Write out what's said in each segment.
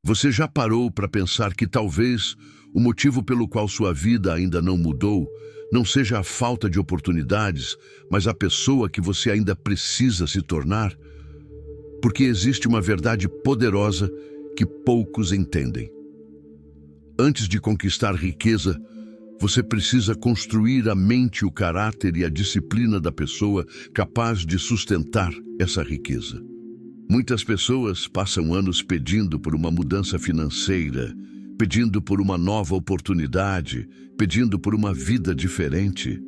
Você já parou para pensar que talvez o motivo pelo qual sua vida ainda não mudou não seja a falta de oportunidades, mas a pessoa que você ainda precisa se tornar? Porque existe uma verdade poderosa que poucos entendem. Antes de conquistar riqueza, você precisa construir a mente, o caráter e a disciplina da pessoa capaz de sustentar essa riqueza. Muitas pessoas passam anos pedindo por uma mudança financeira, pedindo por uma nova oportunidade, pedindo por uma vida diferente,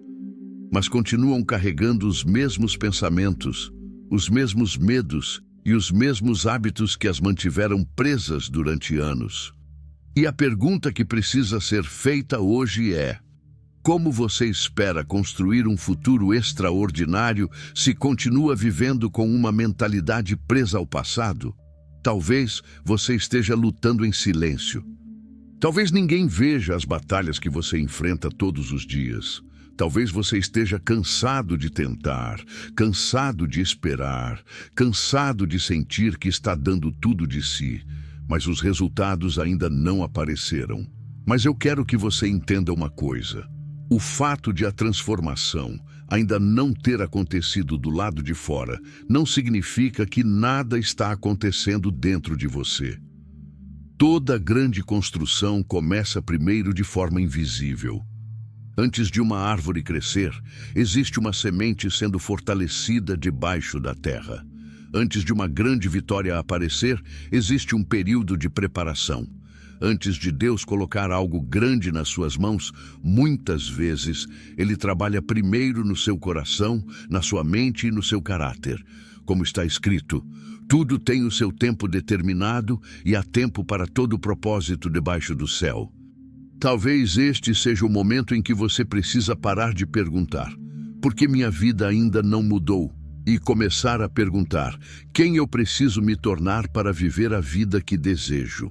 mas continuam carregando os mesmos pensamentos, os mesmos medos e os mesmos hábitos que as mantiveram presas durante anos. E a pergunta que precisa ser feita hoje é: como você espera construir um futuro extraordinário se continua vivendo com uma mentalidade presa ao passado? Talvez você esteja lutando em silêncio. Talvez ninguém veja as batalhas que você enfrenta todos os dias. Talvez você esteja cansado de tentar, cansado de esperar, cansado de sentir que está dando tudo de si, mas os resultados ainda não apareceram. Mas eu quero que você entenda uma coisa. O fato de a transformação ainda não ter acontecido do lado de fora não significa que nada está acontecendo dentro de você. Toda grande construção começa primeiro de forma invisível. Antes de uma árvore crescer, existe uma semente sendo fortalecida debaixo da terra. Antes de uma grande vitória aparecer, existe um período de preparação. Antes de Deus colocar algo grande nas suas mãos, muitas vezes Ele trabalha primeiro no seu coração, na sua mente e no seu caráter. Como está escrito, tudo tem o seu tempo determinado e há tempo para todo propósito debaixo do céu. Talvez este seja o momento em que você precisa parar de perguntar: por que minha vida ainda não mudou? E começar a perguntar: quem eu preciso me tornar para viver a vida que desejo?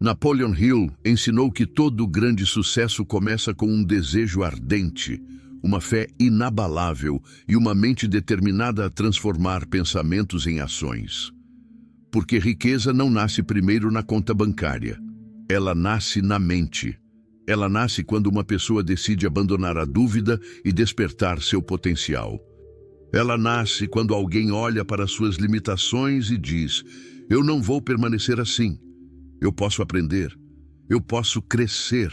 Napoleon Hill ensinou que todo grande sucesso começa com um desejo ardente, uma fé inabalável e uma mente determinada a transformar pensamentos em ações. Porque riqueza não nasce primeiro na conta bancária. Ela nasce na mente. Ela nasce quando uma pessoa decide abandonar a dúvida e despertar seu potencial. Ela nasce quando alguém olha para suas limitações e diz: eu não vou permanecer assim. Eu posso aprender, eu posso crescer,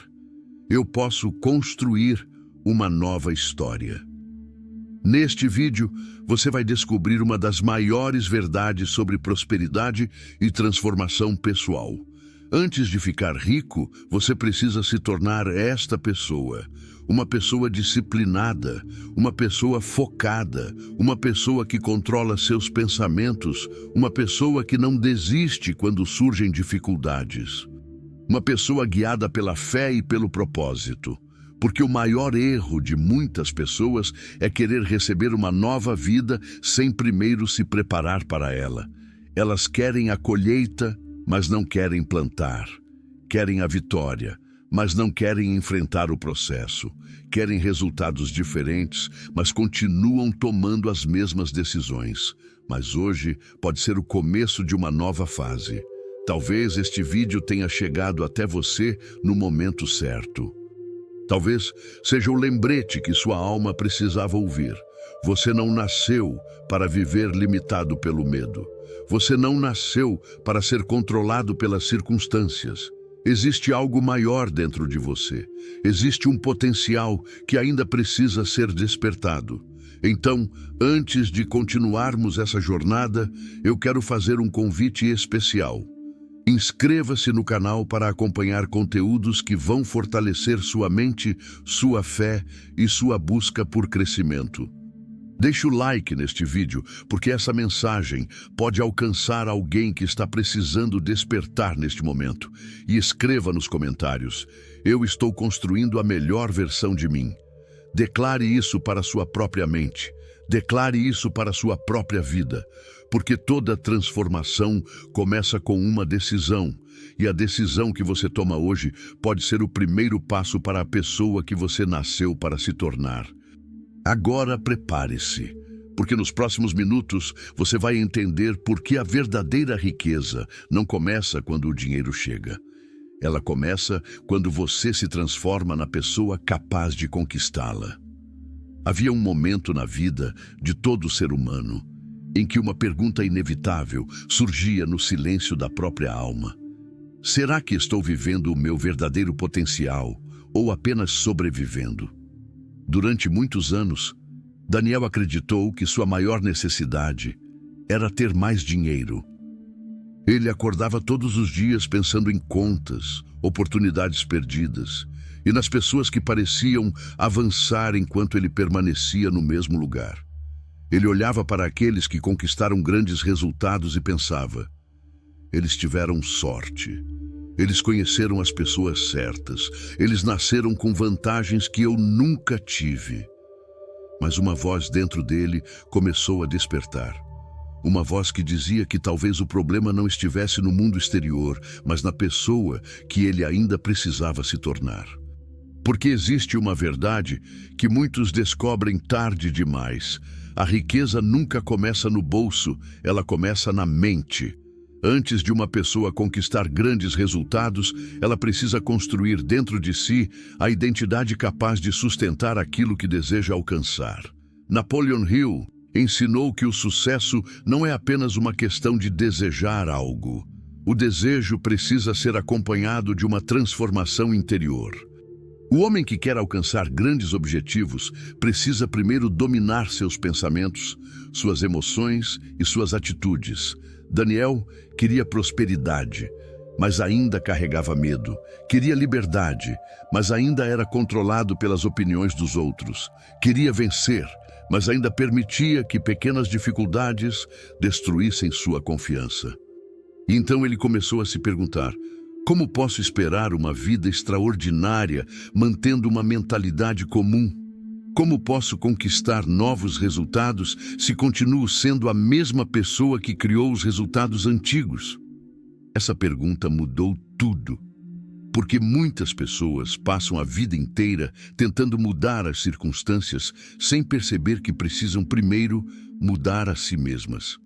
eu posso construir uma nova história. Neste vídeo, você vai descobrir uma das maiores verdades sobre prosperidade e transformação pessoal. Antes de ficar rico, você precisa se tornar esta pessoa. Uma pessoa disciplinada, uma pessoa focada, uma pessoa que controla seus pensamentos, uma pessoa que não desiste quando surgem dificuldades. Uma pessoa guiada pela fé e pelo propósito. Porque o maior erro de muitas pessoas é querer receber uma nova vida sem primeiro se preparar para ela. Elas querem a colheita, mas não querem plantar. Querem a vitória, mas não querem enfrentar o processo. Querem resultados diferentes, mas continuam tomando as mesmas decisões. Mas hoje pode ser o começo de uma nova fase. Talvez este vídeo tenha chegado até você no momento certo. Talvez seja o lembrete que sua alma precisava ouvir. Você não nasceu para viver limitado pelo medo. Você não nasceu para ser controlado pelas circunstâncias. Existe algo maior dentro de você. Existe um potencial que ainda precisa ser despertado. Então, antes de continuarmos essa jornada, eu quero fazer um convite especial. Inscreva-se no canal para acompanhar conteúdos que vão fortalecer sua mente, sua fé e sua busca por crescimento. Deixe o like neste vídeo, porque essa mensagem pode alcançar alguém que está precisando despertar neste momento. E escreva nos comentários: eu estou construindo a melhor versão de mim. Declare isso para sua própria mente. Declare isso para sua própria vida. Porque toda transformação começa com uma decisão. E a decisão que você toma hoje pode ser o primeiro passo para a pessoa que você nasceu para se tornar. Agora prepare-se, porque nos próximos minutos você vai entender por que a verdadeira riqueza não começa quando o dinheiro chega. Ela começa quando você se transforma na pessoa capaz de conquistá-la. Havia um momento na vida de todo ser humano em que uma pergunta inevitável surgia no silêncio da própria alma. Será que estou vivendo o meu verdadeiro potencial ou apenas sobrevivendo? Durante muitos anos, Daniel acreditou que sua maior necessidade era ter mais dinheiro. Ele acordava todos os dias pensando em contas, oportunidades perdidas e nas pessoas que pareciam avançar enquanto ele permanecia no mesmo lugar. Ele olhava para aqueles que conquistaram grandes resultados e pensava: eles tiveram sorte. Eles conheceram as pessoas certas. Eles nasceram com vantagens que eu nunca tive. Mas uma voz dentro dele começou a despertar. Uma voz que dizia que talvez o problema não estivesse no mundo exterior, mas na pessoa que ele ainda precisava se tornar. Porque existe uma verdade que muitos descobrem tarde demais. A riqueza nunca começa no bolso, ela começa na mente. Antes de uma pessoa conquistar grandes resultados, ela precisa construir dentro de si a identidade capaz de sustentar aquilo que deseja alcançar. Napoleon Hill ensinou que o sucesso não é apenas uma questão de desejar algo. O desejo precisa ser acompanhado de uma transformação interior. O homem que quer alcançar grandes objetivos precisa primeiro dominar seus pensamentos, suas emoções e suas atitudes. Daniel queria prosperidade, mas ainda carregava medo. Queria liberdade, mas ainda era controlado pelas opiniões dos outros. Queria vencer, mas ainda permitia que pequenas dificuldades destruíssem sua confiança. E então ele começou a se perguntar: como posso esperar uma vida extraordinária mantendo uma mentalidade comum? Como posso conquistar novos resultados se continuo sendo a mesma pessoa que criou os resultados antigos? Essa pergunta mudou tudo, porque muitas pessoas passam a vida inteira tentando mudar as circunstâncias sem perceber que precisam primeiro mudar a si mesmas.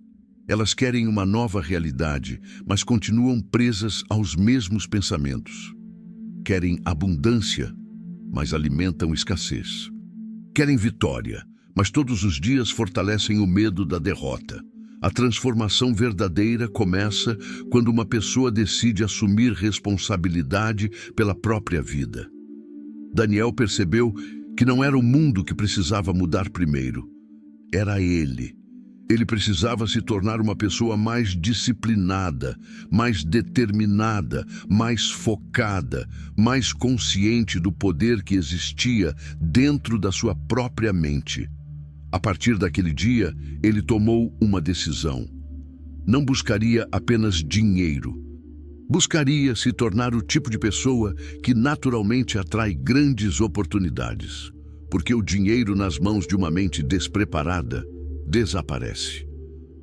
Elas querem uma nova realidade, mas continuam presas aos mesmos pensamentos. Querem abundância, mas alimentam escassez. Querem vitória, mas todos os dias fortalecem o medo da derrota. A transformação verdadeira começa quando uma pessoa decide assumir responsabilidade pela própria vida. Daniel percebeu que não era o mundo que precisava mudar primeiro, era ele. Ele precisava se tornar uma pessoa mais disciplinada, mais determinada, mais focada, mais consciente do poder que existia dentro da sua própria mente. A partir daquele dia, ele tomou uma decisão. Não buscaria apenas dinheiro. Buscaria se tornar o tipo de pessoa que naturalmente atrai grandes oportunidades. Porque o dinheiro nas mãos de uma mente despreparada desaparece.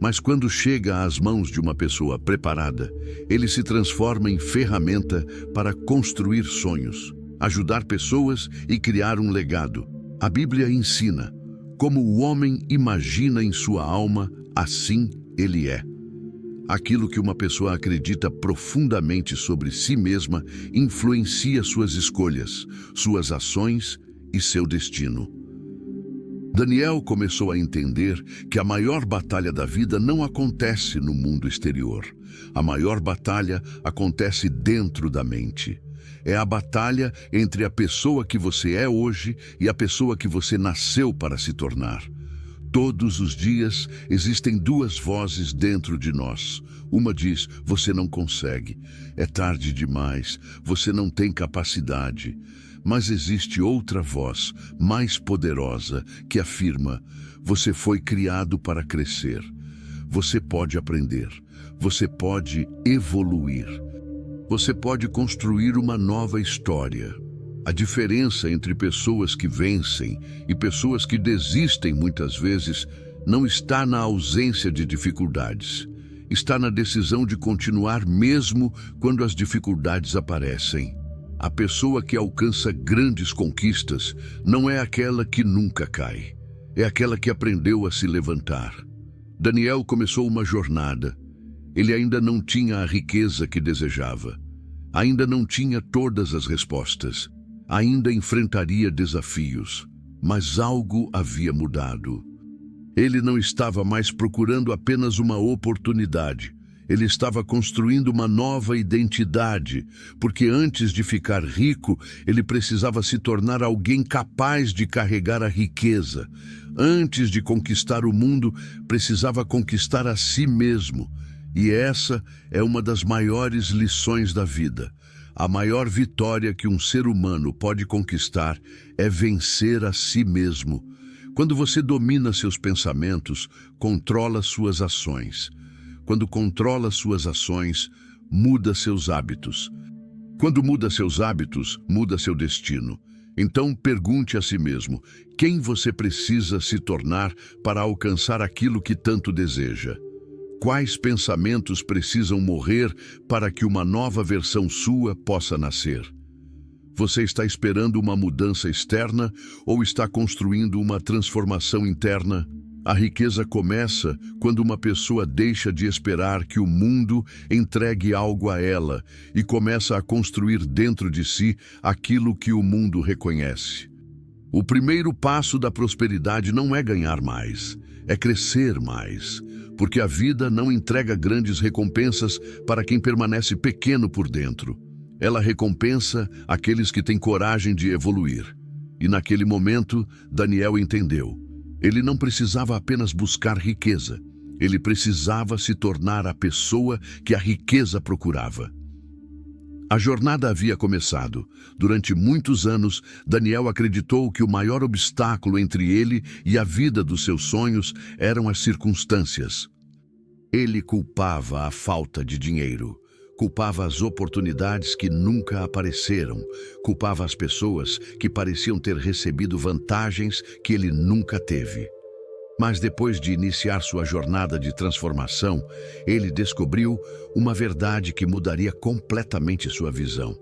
Mas quando chega às mãos de uma pessoa preparada, ele se transforma em ferramenta para construir sonhos, ajudar pessoas e criar um legado. A Bíblia ensina: como o homem imagina em sua alma, assim ele é. Aquilo que uma pessoa acredita profundamente sobre si mesma influencia suas escolhas, suas ações e seu destino. Daniel começou a entender que a maior batalha da vida não acontece no mundo exterior. A maior batalha acontece dentro da mente. É a batalha entre a pessoa que você é hoje e a pessoa que você nasceu para se tornar. Todos os dias existem duas vozes dentro de nós. Uma diz: você não consegue, é tarde demais, você não tem capacidade. Mas existe outra voz, mais poderosa, que afirma: você foi criado para crescer. Você pode aprender. Você pode evoluir. Você pode construir uma nova história. A diferença entre pessoas que vencem e pessoas que desistem muitas vezes não está na ausência de dificuldades. Está na decisão de continuar mesmo quando as dificuldades aparecem. A pessoa que alcança grandes conquistas não é aquela que nunca cai. é aquela que aprendeu a se levantar. Daniel começou uma jornada. Ele ainda não tinha a riqueza que desejava. Ainda não tinha todas as respostas. Ainda enfrentaria desafios. Mas algo havia mudado. Ele não estava mais procurando apenas uma oportunidade. Ele estava construindo uma nova identidade, porque antes de ficar rico, ele precisava se tornar alguém capaz de carregar a riqueza. Antes de conquistar o mundo, precisava conquistar a si mesmo. E essa é uma das maiores lições da vida. A maior vitória que um ser humano pode conquistar é vencer a si mesmo. Quando você domina seus pensamentos, controla suas ações. Quando controla suas ações, muda seus hábitos. Quando muda seus hábitos, muda seu destino. Então pergunte a si mesmo, quem você precisa se tornar para alcançar aquilo que tanto deseja? Quais pensamentos precisam morrer para que uma nova versão sua possa nascer? Você está esperando uma mudança externa ou está construindo uma transformação interna? A riqueza começa quando uma pessoa deixa de esperar que o mundo entregue algo a ela e começa a construir dentro de si aquilo que o mundo reconhece. O primeiro passo da prosperidade não é ganhar mais, é crescer mais, porque a vida não entrega grandes recompensas para quem permanece pequeno por dentro. Ela recompensa aqueles que têm coragem de evoluir. E naquele momento, Daniel entendeu. Ele não precisava apenas buscar riqueza. Ele precisava se tornar a pessoa que a riqueza procurava. A jornada havia começado. Durante muitos anos, Daniel acreditou que o maior obstáculo entre ele e a vida dos seus sonhos eram as circunstâncias. Ele culpava a falta de dinheiro. Culpava as oportunidades que nunca apareceram. Culpava as pessoas que pareciam ter recebido vantagens que ele nunca teve. Mas depois de iniciar sua jornada de transformação, ele descobriu uma verdade que mudaria completamente sua visão.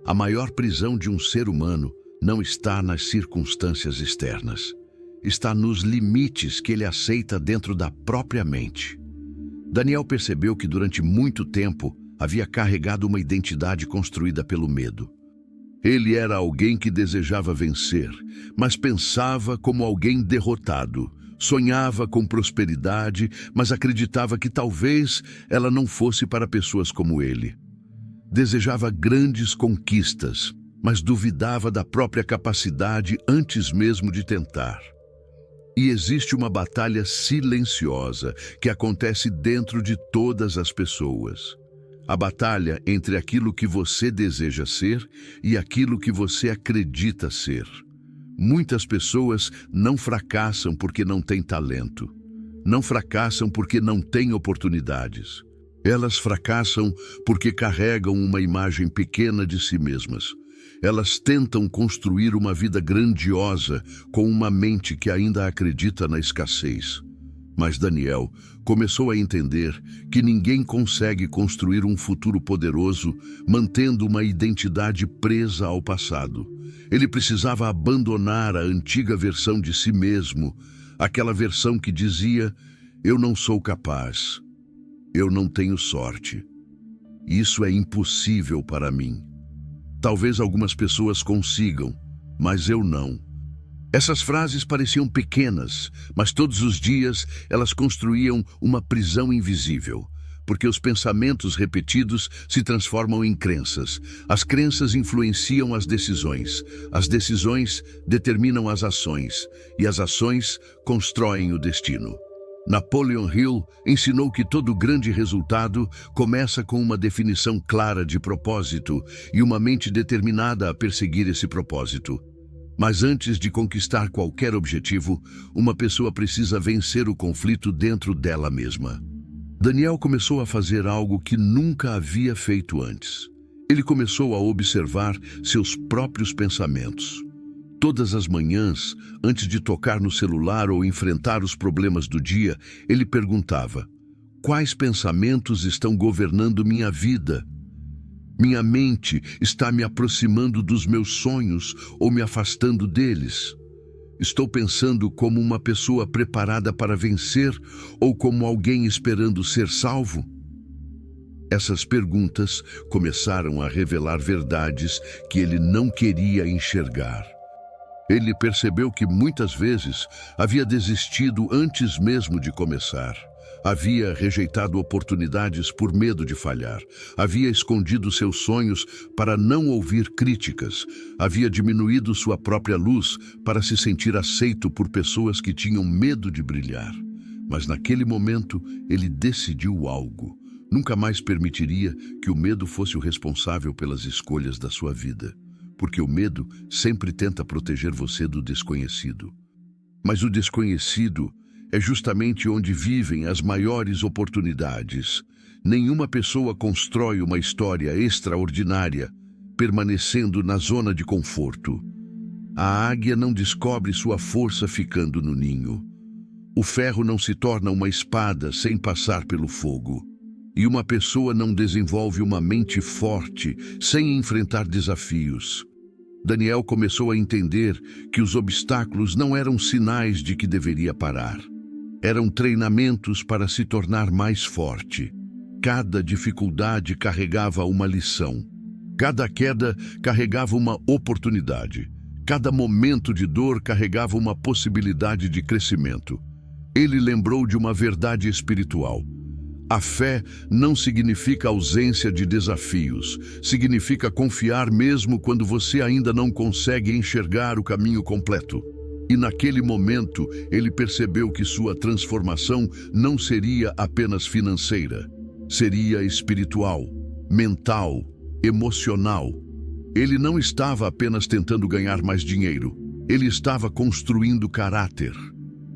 A maior prisão de um ser humano não está nas circunstâncias externas. Está nos limites que ele aceita dentro da própria mente. Daniel percebeu que durante muito tempo havia carregado uma identidade construída pelo medo. Ele era alguém que desejava vencer, mas pensava como alguém derrotado. Sonhava com prosperidade, mas acreditava que talvez ela não fosse para pessoas como ele. Desejava grandes conquistas, mas duvidava da própria capacidade antes mesmo de tentar. E existe uma batalha silenciosa que acontece dentro de todas as pessoas. A batalha entre aquilo que você deseja ser e aquilo que você acredita ser. Muitas pessoas não fracassam porque não têm talento. Não fracassam porque não têm oportunidades. Elas fracassam porque carregam uma imagem pequena de si mesmas. Elas tentam construir uma vida grandiosa com uma mente que ainda acredita na escassez. Mas Daniel começou a entender que ninguém consegue construir um futuro poderoso mantendo uma identidade presa ao passado. Ele precisava abandonar a antiga versão de si mesmo, aquela versão que dizia: eu não sou capaz, eu não tenho sorte, isso é impossível para mim. Talvez algumas pessoas consigam, mas eu não. Essas frases pareciam pequenas, mas todos os dias elas construíam uma prisão invisível, porque os pensamentos repetidos se transformam em crenças. As crenças influenciam as decisões determinam as ações, e as ações constroem o destino. Napoleon Hill ensinou que todo grande resultado começa com uma definição clara de propósito e uma mente determinada a perseguir esse propósito. Mas antes de conquistar qualquer objetivo, uma pessoa precisa vencer o conflito dentro dela mesma. Daniel começou a fazer algo que nunca havia feito antes. Ele começou a observar seus próprios pensamentos. Todas as manhãs, antes de tocar no celular ou enfrentar os problemas do dia, ele perguntava: quais pensamentos estão governando minha vida? Minha mente está me aproximando dos meus sonhos ou me afastando deles? Estou pensando como uma pessoa preparada para vencer ou como alguém esperando ser salvo? Essas perguntas começaram a revelar verdades que ele não queria enxergar. Ele percebeu que muitas vezes havia desistido antes mesmo de começar. Havia rejeitado oportunidades por medo de falhar. Havia escondido seus sonhos para não ouvir críticas. Havia diminuído sua própria luz para se sentir aceito por pessoas que tinham medo de brilhar. Mas naquele momento, ele decidiu algo. Nunca mais permitiria que o medo fosse o responsável pelas escolhas da sua vida. Porque o medo sempre tenta proteger você do desconhecido. Mas o desconhecido é justamente onde vivem as maiores oportunidades. Nenhuma pessoa constrói uma história extraordinária, permanecendo na zona de conforto. A águia não descobre sua força ficando no ninho. O ferro não se torna uma espada sem passar pelo fogo. E uma pessoa não desenvolve uma mente forte sem enfrentar desafios. Daniel começou a entender que os obstáculos não eram sinais de que deveria parar. Eram treinamentos para se tornar mais forte. Cada dificuldade carregava uma lição. Cada queda carregava uma oportunidade. Cada momento de dor carregava uma possibilidade de crescimento. Ele lembrou de uma verdade espiritual. A fé não significa ausência de desafios, significa confiar mesmo quando você ainda não consegue enxergar o caminho completo. E naquele momento, ele percebeu que sua transformação não seria apenas financeira, seria espiritual, mental, emocional. Ele não estava apenas tentando ganhar mais dinheiro, ele estava construindo caráter.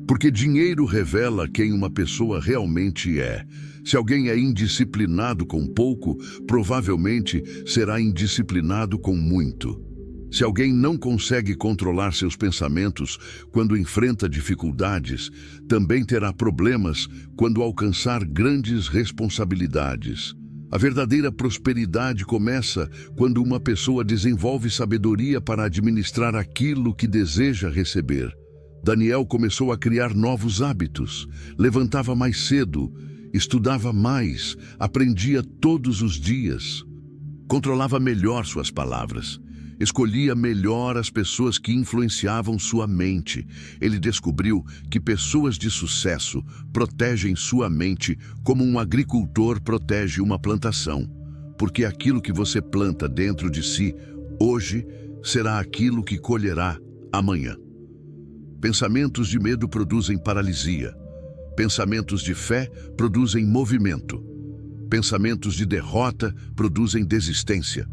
Porque dinheiro revela quem uma pessoa realmente é. Se alguém é indisciplinado com pouco, provavelmente será indisciplinado com muito. Se alguém não consegue controlar seus pensamentos quando enfrenta dificuldades, também terá problemas quando alcançar grandes responsabilidades. A verdadeira prosperidade começa quando uma pessoa desenvolve sabedoria para administrar aquilo que deseja receber. Daniel começou a criar novos hábitos, levantava mais cedo, estudava mais, aprendia todos os dias, controlava melhor suas palavras, escolhia melhor as pessoas que influenciavam sua mente. Ele descobriu que pessoas de sucesso protegem sua mente como um agricultor protege uma plantação, porque aquilo que você planta dentro de si hoje será aquilo que colherá amanhã. Pensamentos de medo produzem paralisia. Pensamentos de fé produzem movimento. Pensamentos de derrota produzem desistência.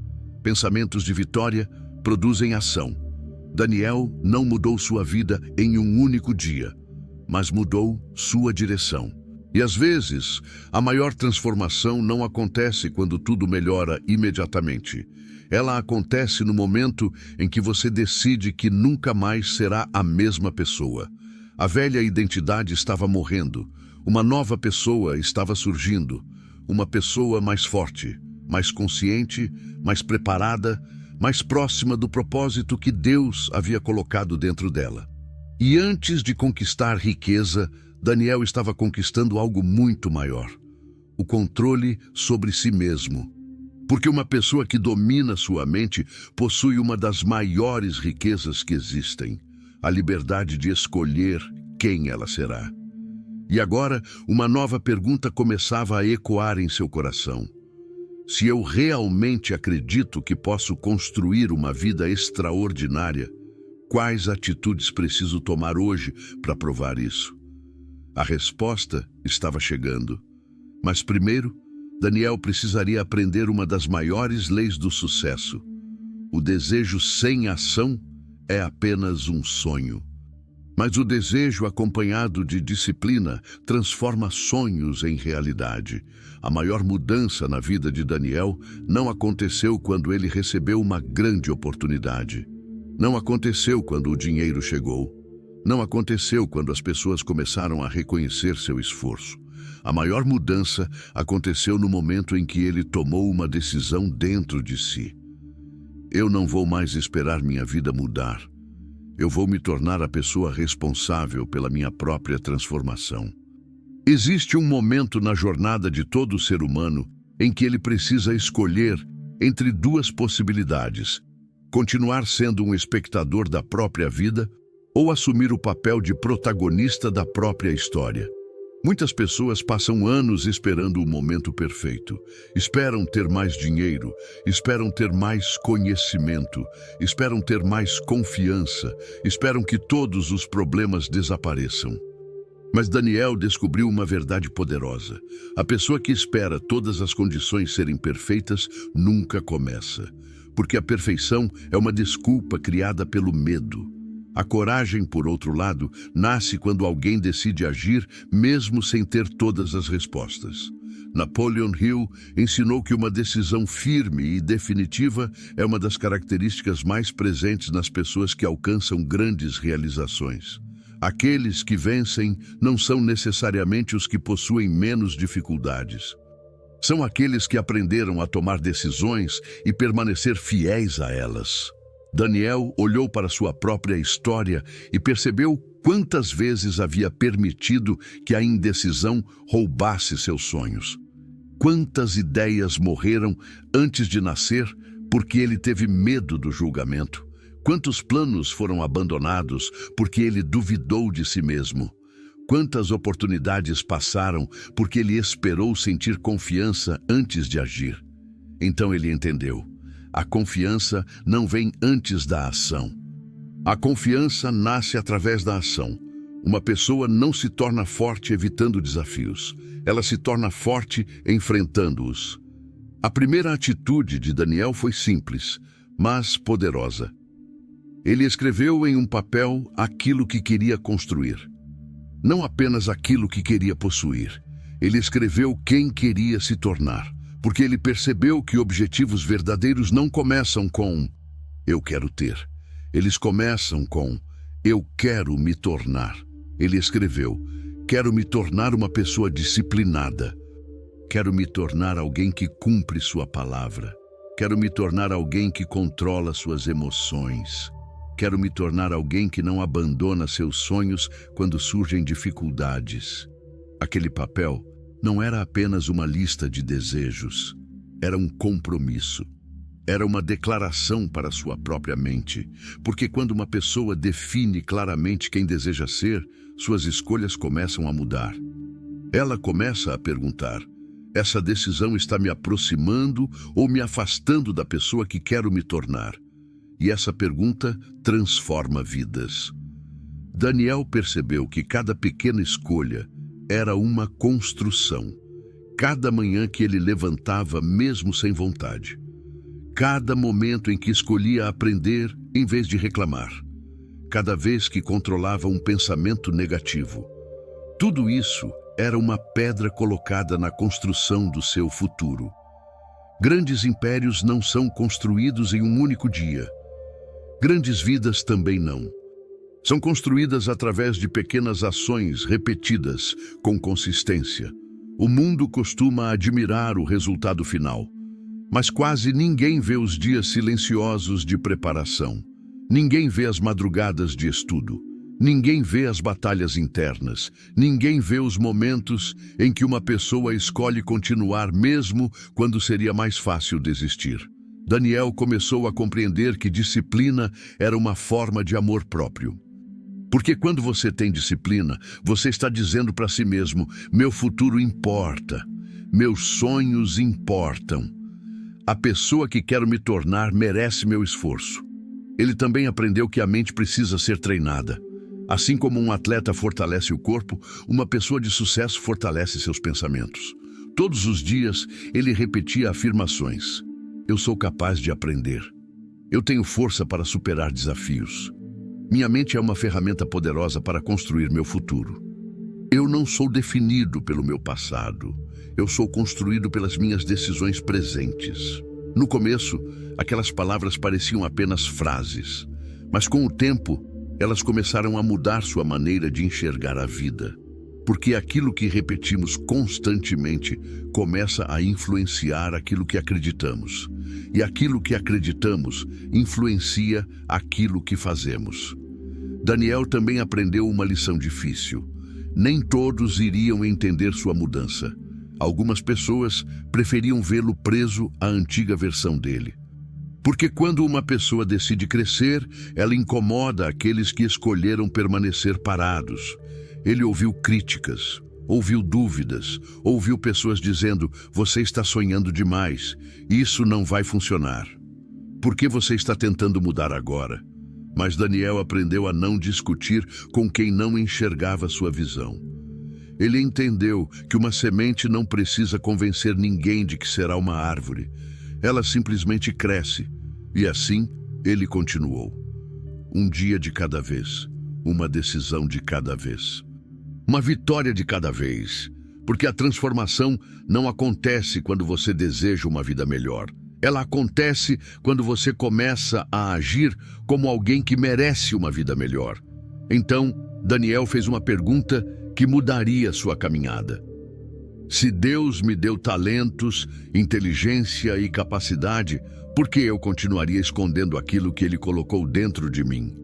Pensamentos de vitória produzem ação. Daniel não mudou sua vida em um único dia, mas mudou sua direção. E às vezes, a maior transformação não acontece quando tudo melhora imediatamente. Ela acontece no momento em que você decide que nunca mais será a mesma pessoa. A velha identidade estava morrendo. Uma nova pessoa estava surgindo. Uma pessoa mais forte, mais consciente, mais preparada, mais próxima do propósito que Deus havia colocado dentro dela. E antes de conquistar riqueza, Daniel estava conquistando algo muito maior: o controle sobre si mesmo. Porque uma pessoa que domina sua mente possui uma das maiores riquezas que existem: a liberdade de escolher quem ela será. E agora, uma nova pergunta começava a ecoar em seu coração. Se eu realmente acredito que posso construir uma vida extraordinária, quais atitudes preciso tomar hoje para provar isso? A resposta estava chegando. Mas primeiro, Daniel precisaria aprender uma das maiores leis do sucesso. O desejo sem ação é apenas um sonho. Mas o desejo acompanhado de disciplina transforma sonhos em realidade. A maior mudança na vida de Daniel não aconteceu quando ele recebeu uma grande oportunidade. Não aconteceu quando o dinheiro chegou. Não aconteceu quando as pessoas começaram a reconhecer seu esforço. A maior mudança aconteceu no momento em que ele tomou uma decisão dentro de si. Eu não vou mais esperar minha vida mudar. eu vou me tornar a pessoa responsável pela minha própria transformação. Existe um momento na jornada de todo ser humano em que ele precisa escolher entre duas possibilidades: continuar sendo um espectador da própria vida ou assumir o papel de protagonista da própria história. Muitas pessoas passam anos esperando o momento perfeito. Esperam ter mais dinheiro, esperam ter mais conhecimento, esperam ter mais confiança, esperam que todos os problemas desapareçam. Mas Daniel descobriu uma verdade poderosa. A pessoa que espera todas as condições serem perfeitas nunca começa, porque a perfeição é uma desculpa criada pelo medo. A coragem, por outro lado, nasce quando alguém decide agir mesmo sem ter todas as respostas. Napoleon Hill ensinou que uma decisão firme e definitiva é uma das características mais presentes nas pessoas que alcançam grandes realizações. Aqueles que vencem não são necessariamente os que possuem menos dificuldades. São aqueles que aprenderam a tomar decisões e permanecer fiéis a elas. Daniel olhou para sua própria história e percebeu quantas vezes havia permitido que a indecisão roubasse seus sonhos. Quantas ideias morreram antes de nascer porque ele teve medo do julgamento. Quantos planos foram abandonados porque ele duvidou de si mesmo. Quantas oportunidades passaram porque ele esperou sentir confiança antes de agir. Então ele entendeu. A confiança não vem antes da ação. A confiança nasce através da ação. Uma pessoa não se torna forte evitando desafios. Ela se torna forte enfrentando-os. A primeira atitude de Daniel foi simples, mas poderosa. Ele escreveu em um papel aquilo que queria construir. Não apenas aquilo que queria possuir. Ele escreveu quem queria se tornar. Porque ele percebeu que objetivos verdadeiros não começam com "eu quero ter". Eles começam com "eu quero me tornar". Ele escreveu: "Quero me tornar uma pessoa disciplinada. Quero me tornar alguém que cumpre sua palavra. Quero me tornar alguém que controla suas emoções. Quero me tornar alguém que não abandona seus sonhos quando surgem dificuldades". Aquele papel não era apenas uma lista de desejos, era um compromisso. Era uma declaração para sua própria mente, porque quando uma pessoa define claramente quem deseja ser, suas escolhas começam a mudar. Ela começa a perguntar: essa decisão está me aproximando ou me afastando da pessoa que quero me tornar? E essa pergunta transforma vidas. Daniel percebeu que cada pequena escolha era uma construção. Cada manhã que ele levantava, mesmo sem vontade. Cada momento em que escolhia aprender em vez de reclamar. Cada vez que controlava um pensamento negativo. Tudo isso era uma pedra colocada na construção do seu futuro. Grandes impérios não são construídos em um único dia. Grandes vidas também não. São construídas através de pequenas ações repetidas com consistência. O mundo costuma admirar o resultado final, mas quase ninguém vê os dias silenciosos de preparação. Ninguém vê as madrugadas de estudo. Ninguém vê as batalhas internas. Ninguém vê os momentos em que uma pessoa escolhe continuar mesmo quando seria mais fácil desistir. Daniel começou a compreender que disciplina era uma forma de amor próprio. Porque quando você tem disciplina, você está dizendo para si mesmo: meu futuro importa, meus sonhos importam. A pessoa que quero me tornar merece meu esforço. Ele também aprendeu que a mente precisa ser treinada. Assim como um atleta fortalece o corpo, uma pessoa de sucesso fortalece seus pensamentos. Todos os dias, ele repetia afirmações: eu sou capaz de aprender. Eu tenho força para superar desafios. Minha mente é uma ferramenta poderosa para construir meu futuro. Eu não sou definido pelo meu passado. Eu sou construído pelas minhas decisões presentes. No começo, aquelas palavras pareciam apenas frases, mas com o tempo, elas começaram a mudar sua maneira de enxergar a vida. Porque aquilo que repetimos constantemente começa a influenciar aquilo que acreditamos. E aquilo que acreditamos influencia aquilo que fazemos. Daniel também aprendeu uma lição difícil. Nem todos iriam entender sua mudança. Algumas pessoas preferiam vê-lo preso à antiga versão dele. Porque quando uma pessoa decide crescer, ela incomoda aqueles que escolheram permanecer parados. Ele ouviu críticas, ouviu dúvidas, ouviu pessoas dizendo: "Você está sonhando demais, isso não vai funcionar. Por que você está tentando mudar agora?" Mas Daniel aprendeu a não discutir com quem não enxergava sua visão. Ele entendeu que uma semente não precisa convencer ninguém de que será uma árvore. Ela simplesmente cresce. E assim, ele continuou. Um dia de cada vez, uma decisão de cada vez. Uma vitória de cada vez. Porque a transformação não acontece quando você deseja uma vida melhor. Ela acontece quando você começa a agir como alguém que merece uma vida melhor. Então, Daniel fez uma pergunta que mudaria sua caminhada. Se Deus me deu talentos, inteligência e capacidade, por que eu continuaria escondendo aquilo que Ele colocou dentro de mim?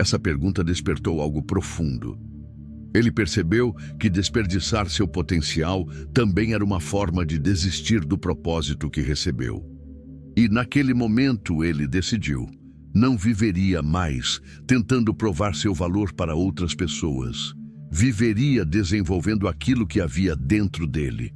Essa pergunta despertou algo profundo. Ele percebeu que desperdiçar seu potencial também era uma forma de desistir do propósito que recebeu. E naquele momento ele decidiu: não viveria mais tentando provar seu valor para outras pessoas. Viveria desenvolvendo aquilo que havia dentro dele.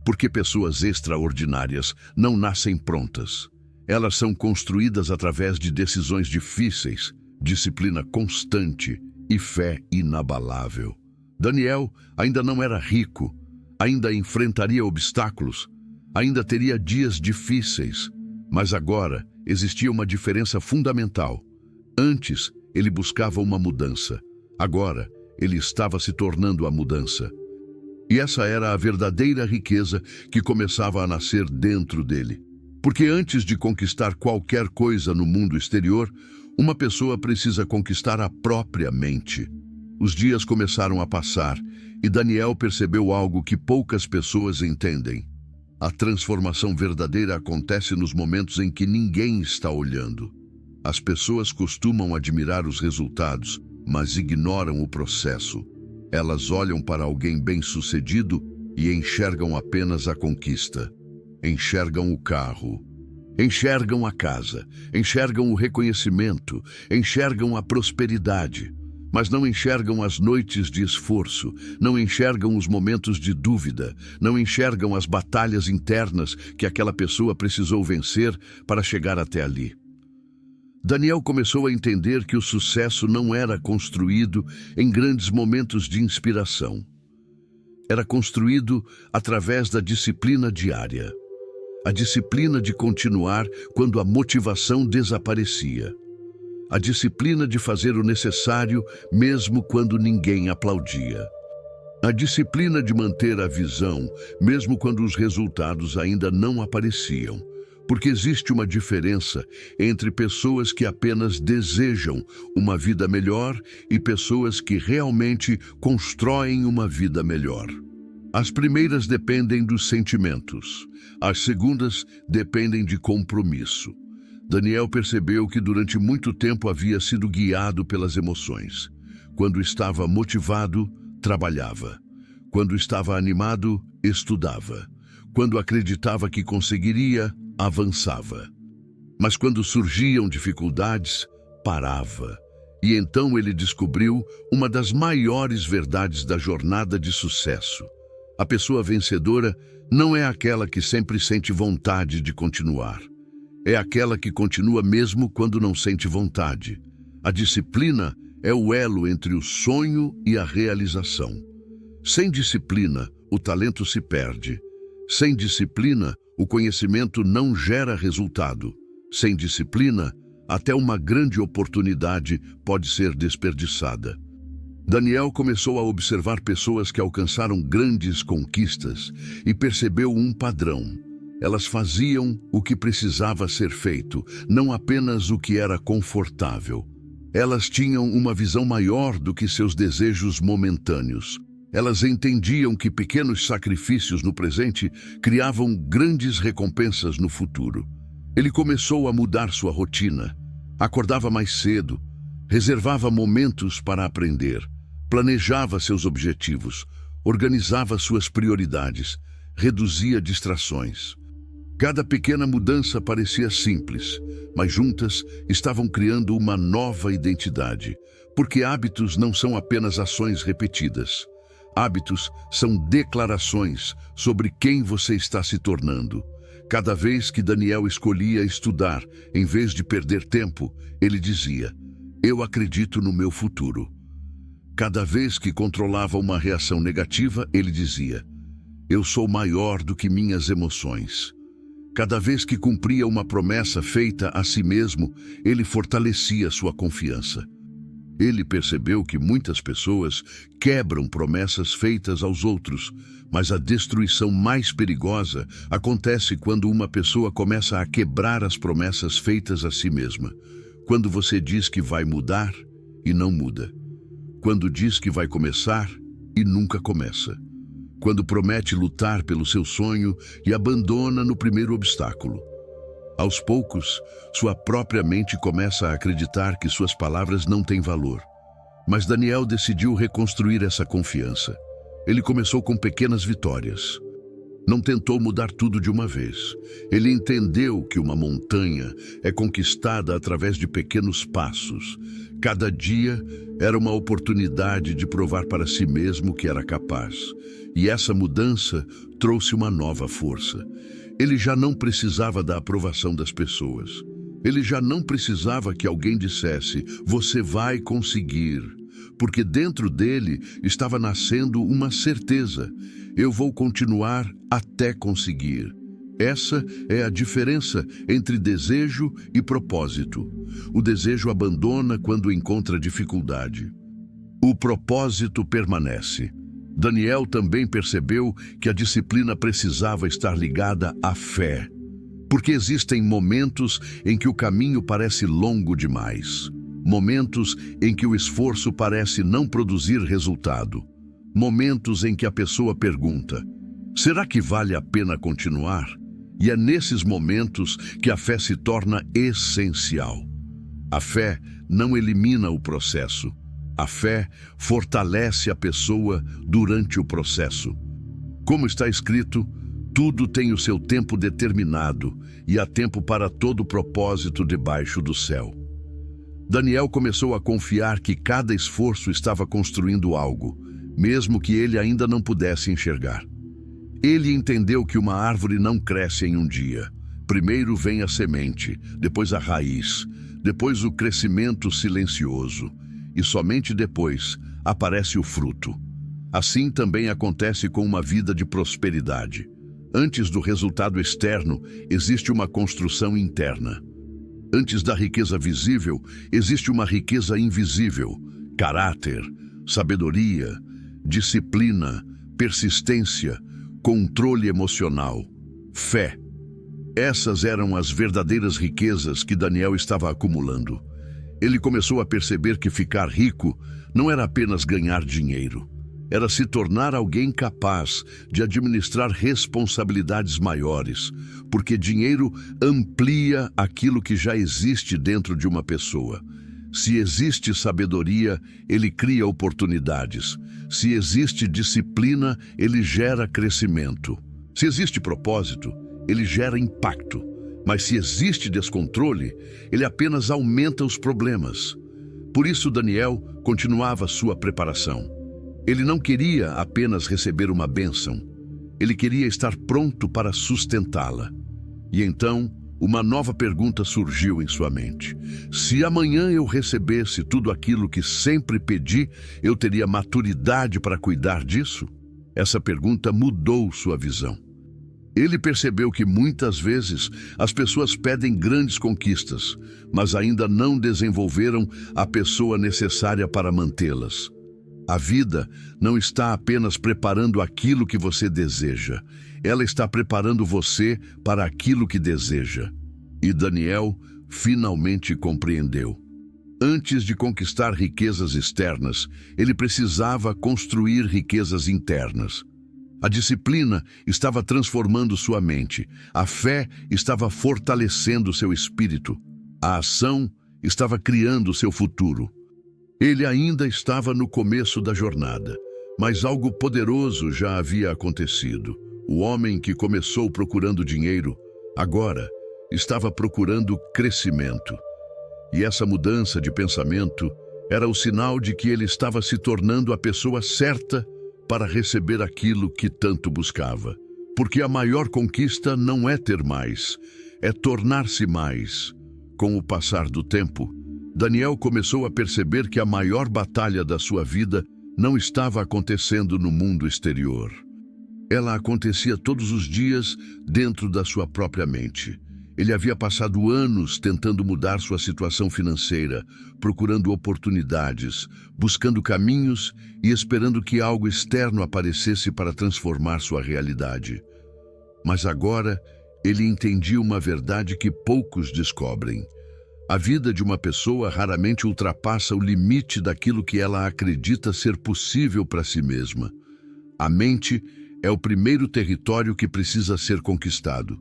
Porque pessoas extraordinárias não nascem prontas. Elas são construídas através de decisões difíceis, disciplina constante e fé inabalável. Daniel ainda não era rico, ainda enfrentaria obstáculos, ainda teria dias difíceis, mas agora existia uma diferença fundamental. Antes, ele buscava uma mudança. Agora, ele estava se tornando a mudança. E essa era a verdadeira riqueza que começava a nascer dentro dele. Porque antes de conquistar qualquer coisa no mundo exterior, uma pessoa precisa conquistar a própria mente. Os dias começaram a passar e Daniel percebeu algo que poucas pessoas entendem. A transformação verdadeira acontece nos momentos em que ninguém está olhando. As pessoas costumam admirar os resultados, mas ignoram o processo. Elas olham para alguém bem-sucedido e enxergam apenas a conquista. Enxergam o carro, enxergam a casa, enxergam o reconhecimento, enxergam a prosperidade, mas não enxergam as noites de esforço, não enxergam os momentos de dúvida, não enxergam as batalhas internas que aquela pessoa precisou vencer para chegar até ali. Daniel começou a entender que o sucesso não era construído em grandes momentos de inspiração. Era construído através da disciplina diária. A disciplina de continuar quando a motivação desaparecia. A disciplina de fazer o necessário mesmo quando ninguém aplaudia. A disciplina de manter a visão mesmo quando os resultados ainda não apareciam. Porque existe uma diferença entre pessoas que apenas desejam uma vida melhor e pessoas que realmente constroem uma vida melhor. As primeiras dependem dos sentimentos, as segundas dependem de compromisso. Daniel percebeu que durante muito tempo havia sido guiado pelas emoções. Quando estava motivado, trabalhava. Quando estava animado, estudava. Quando acreditava que conseguiria, avançava. Mas quando surgiam dificuldades, parava. E então ele descobriu uma das maiores verdades da jornada de sucesso. A pessoa vencedora não é aquela que sempre sente vontade de continuar. É aquela que continua mesmo quando não sente vontade. A disciplina é o elo entre o sonho e a realização. Sem disciplina, o talento se perde. Sem disciplina, o conhecimento não gera resultado. Sem disciplina, até uma grande oportunidade pode ser desperdiçada. Daniel começou a observar pessoas que alcançaram grandes conquistas e percebeu um padrão. Elas faziam o que precisava ser feito, não apenas o que era confortável. Elas tinham uma visão maior do que seus desejos momentâneos. Elas entendiam que pequenos sacrifícios no presente criavam grandes recompensas no futuro. Ele começou a mudar sua rotina. Acordava mais cedo, Reservava momentos para aprender, planejava seus objetivos, organizava suas prioridades, reduzia distrações. Cada pequena mudança parecia simples, mas juntas estavam criando uma nova identidade, porque hábitos não são apenas ações repetidas. Hábitos são declarações sobre quem você está se tornando. Cada vez que Daniel escolhia estudar, em vez de perder tempo, ele dizia: "Eu acredito no meu futuro." Cada vez que controlava uma reação negativa, ele dizia: "Eu sou maior do que minhas emoções." Cada vez que cumpria uma promessa feita a si mesmo, ele fortalecia sua confiança. Ele percebeu que muitas pessoas quebram promessas feitas aos outros, mas a destruição mais perigosa acontece quando uma pessoa começa a quebrar as promessas feitas a si mesma. Quando você diz que vai mudar e não muda. Quando diz que vai começar e nunca começa. Quando promete lutar pelo seu sonho e abandona no primeiro obstáculo. Aos poucos, sua própria mente começa a acreditar que suas palavras não têm valor. Mas Daniel decidiu reconstruir essa confiança. Ele começou com pequenas vitórias. Não tentou mudar tudo de uma vez. Ele entendeu que uma montanha é conquistada através de pequenos passos. Cada dia era uma oportunidade de provar para si mesmo que era capaz. E essa mudança trouxe uma nova força. Ele já não precisava da aprovação das pessoas. Ele já não precisava que alguém dissesse: "Você vai conseguir." Porque dentro dele estava nascendo uma certeza: "Eu vou continuar até conseguir." Essa é a diferença entre desejo e propósito. O desejo abandona quando encontra dificuldade. O propósito permanece. Daniel também percebeu que a disciplina precisava estar ligada à fé. Porque existem momentos em que o caminho parece longo demais. Momentos em que o esforço parece não produzir resultado. Momentos em que a pessoa pergunta: "Será que vale a pena continuar?" E é nesses momentos que a fé se torna essencial. A fé não elimina o processo. A fé fortalece a pessoa durante o processo. Como está escrito, tudo tem o seu tempo determinado e há tempo para todo propósito debaixo do céu. Daniel começou a confiar que cada esforço estava construindo algo, mesmo que ele ainda não pudesse enxergar. Ele entendeu que uma árvore não cresce em um dia. Primeiro vem a semente, depois a raiz, depois o crescimento silencioso. E somente depois aparece o fruto. Assim também acontece com uma vida de prosperidade. Antes do resultado externo, existe uma construção interna. Antes da riqueza visível, existe uma riqueza invisível: caráter, sabedoria, disciplina, persistência, controle emocional, fé. Essas eram as verdadeiras riquezas que Daniel estava acumulando. Ele começou a perceber que ficar rico não era apenas ganhar dinheiro. Era se tornar alguém capaz de administrar responsabilidades maiores, porque dinheiro amplia aquilo que já existe dentro de uma pessoa. Se existe sabedoria, ele cria oportunidades. Se existe disciplina, ele gera crescimento. Se existe propósito, ele gera impacto. Mas se existe descontrole, ele apenas aumenta os problemas. Por isso Daniel continuava sua preparação. Ele não queria apenas receber uma bênção. Ele queria estar pronto para sustentá-la. E então, uma nova pergunta surgiu em sua mente. Se amanhã eu recebesse tudo aquilo que sempre pedi, eu teria maturidade para cuidar disso? Essa pergunta mudou sua visão. Ele percebeu que muitas vezes as pessoas pedem grandes conquistas, mas ainda não desenvolveram a pessoa necessária para mantê-las. A vida não está apenas preparando aquilo que você deseja, ela está preparando você para aquilo que deseja. E Daniel finalmente compreendeu. Antes de conquistar riquezas externas, ele precisava construir riquezas internas. A disciplina estava transformando sua mente, a fé estava fortalecendo seu espírito, a ação estava criando seu futuro. Ele ainda estava no começo da jornada, mas algo poderoso já havia acontecido. O homem que começou procurando dinheiro, agora estava procurando crescimento. E essa mudança de pensamento era o sinal de que ele estava se tornando a pessoa certa para receber aquilo que tanto buscava. Porque a maior conquista não é ter mais, é tornar-se mais. Com o passar do tempo, Daniel começou a perceber que a maior batalha da sua vida não estava acontecendo no mundo exterior. Ela acontecia todos os dias dentro da sua própria mente. Ele havia passado anos tentando mudar sua situação financeira, procurando oportunidades, buscando caminhos e esperando que algo externo aparecesse para transformar sua realidade. Mas agora, ele entendia uma verdade que poucos descobrem. A vida de uma pessoa raramente ultrapassa o limite daquilo que ela acredita ser possível para si mesma. A mente é o primeiro território que precisa ser conquistado.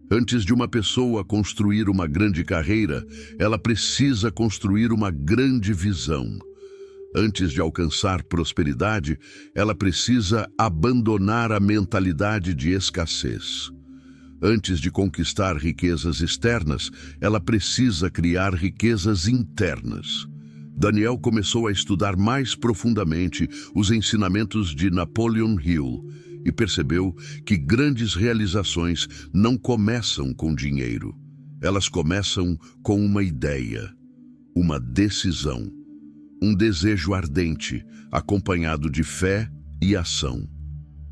Antes de uma pessoa construir uma grande carreira, ela precisa construir uma grande visão. Antes de alcançar prosperidade, ela precisa abandonar a mentalidade de escassez. Antes de conquistar riquezas externas, ela precisa criar riquezas internas. Daniel começou a estudar mais profundamente os ensinamentos de Napoleon Hill e percebeu que grandes realizações não começam com dinheiro. Elas começam com uma ideia, uma decisão, um desejo ardente, acompanhado de fé e ação.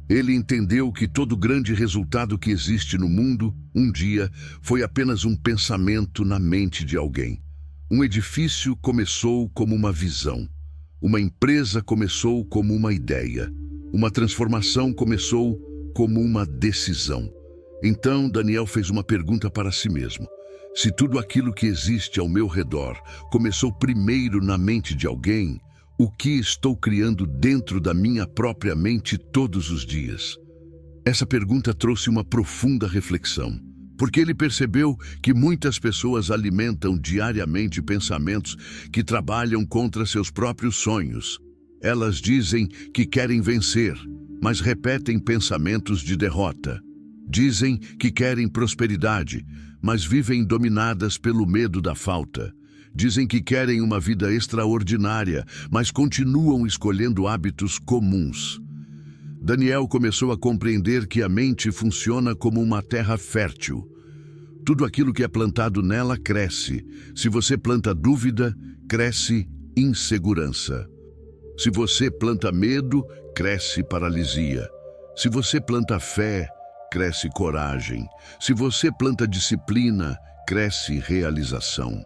Ele entendeu que todo grande resultado que existe no mundo, um dia, foi apenas um pensamento na mente de alguém. Um edifício começou como uma visão. Uma empresa começou como uma ideia. Uma transformação começou como uma decisão. Então, Daniel fez uma pergunta para si mesmo. Se tudo aquilo que existe ao meu redor começou primeiro na mente de alguém, o que estou criando dentro da minha própria mente todos os dias? Essa pergunta trouxe uma profunda reflexão, porque ele percebeu que muitas pessoas alimentam diariamente pensamentos que trabalham contra seus próprios sonhos. Elas dizem que querem vencer, mas repetem pensamentos de derrota. Dizem que querem prosperidade, mas vivem dominadas pelo medo da falta. Dizem que querem uma vida extraordinária, mas continuam escolhendo hábitos comuns. Daniel começou a compreender que a mente funciona como uma terra fértil. Tudo aquilo que é plantado nela cresce. Se você planta dúvida, cresce insegurança. Se você planta medo, cresce paralisia. Se você planta fé, cresce coragem. Se você planta disciplina, cresce realização.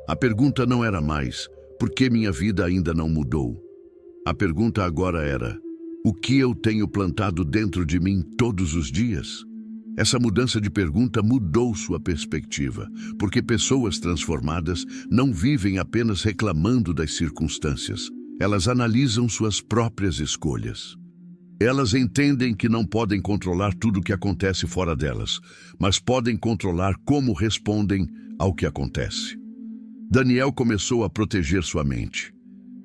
A pergunta não era mais, por que minha vida ainda não mudou? A pergunta agora era, o que eu tenho plantado dentro de mim todos os dias? Essa mudança de pergunta mudou sua perspectiva, porque pessoas transformadas não vivem apenas reclamando das circunstâncias. Elas analisam suas próprias escolhas. Elas entendem que não podem controlar tudo o que acontece fora delas, mas podem controlar como respondem ao que acontece. Daniel começou a proteger sua mente.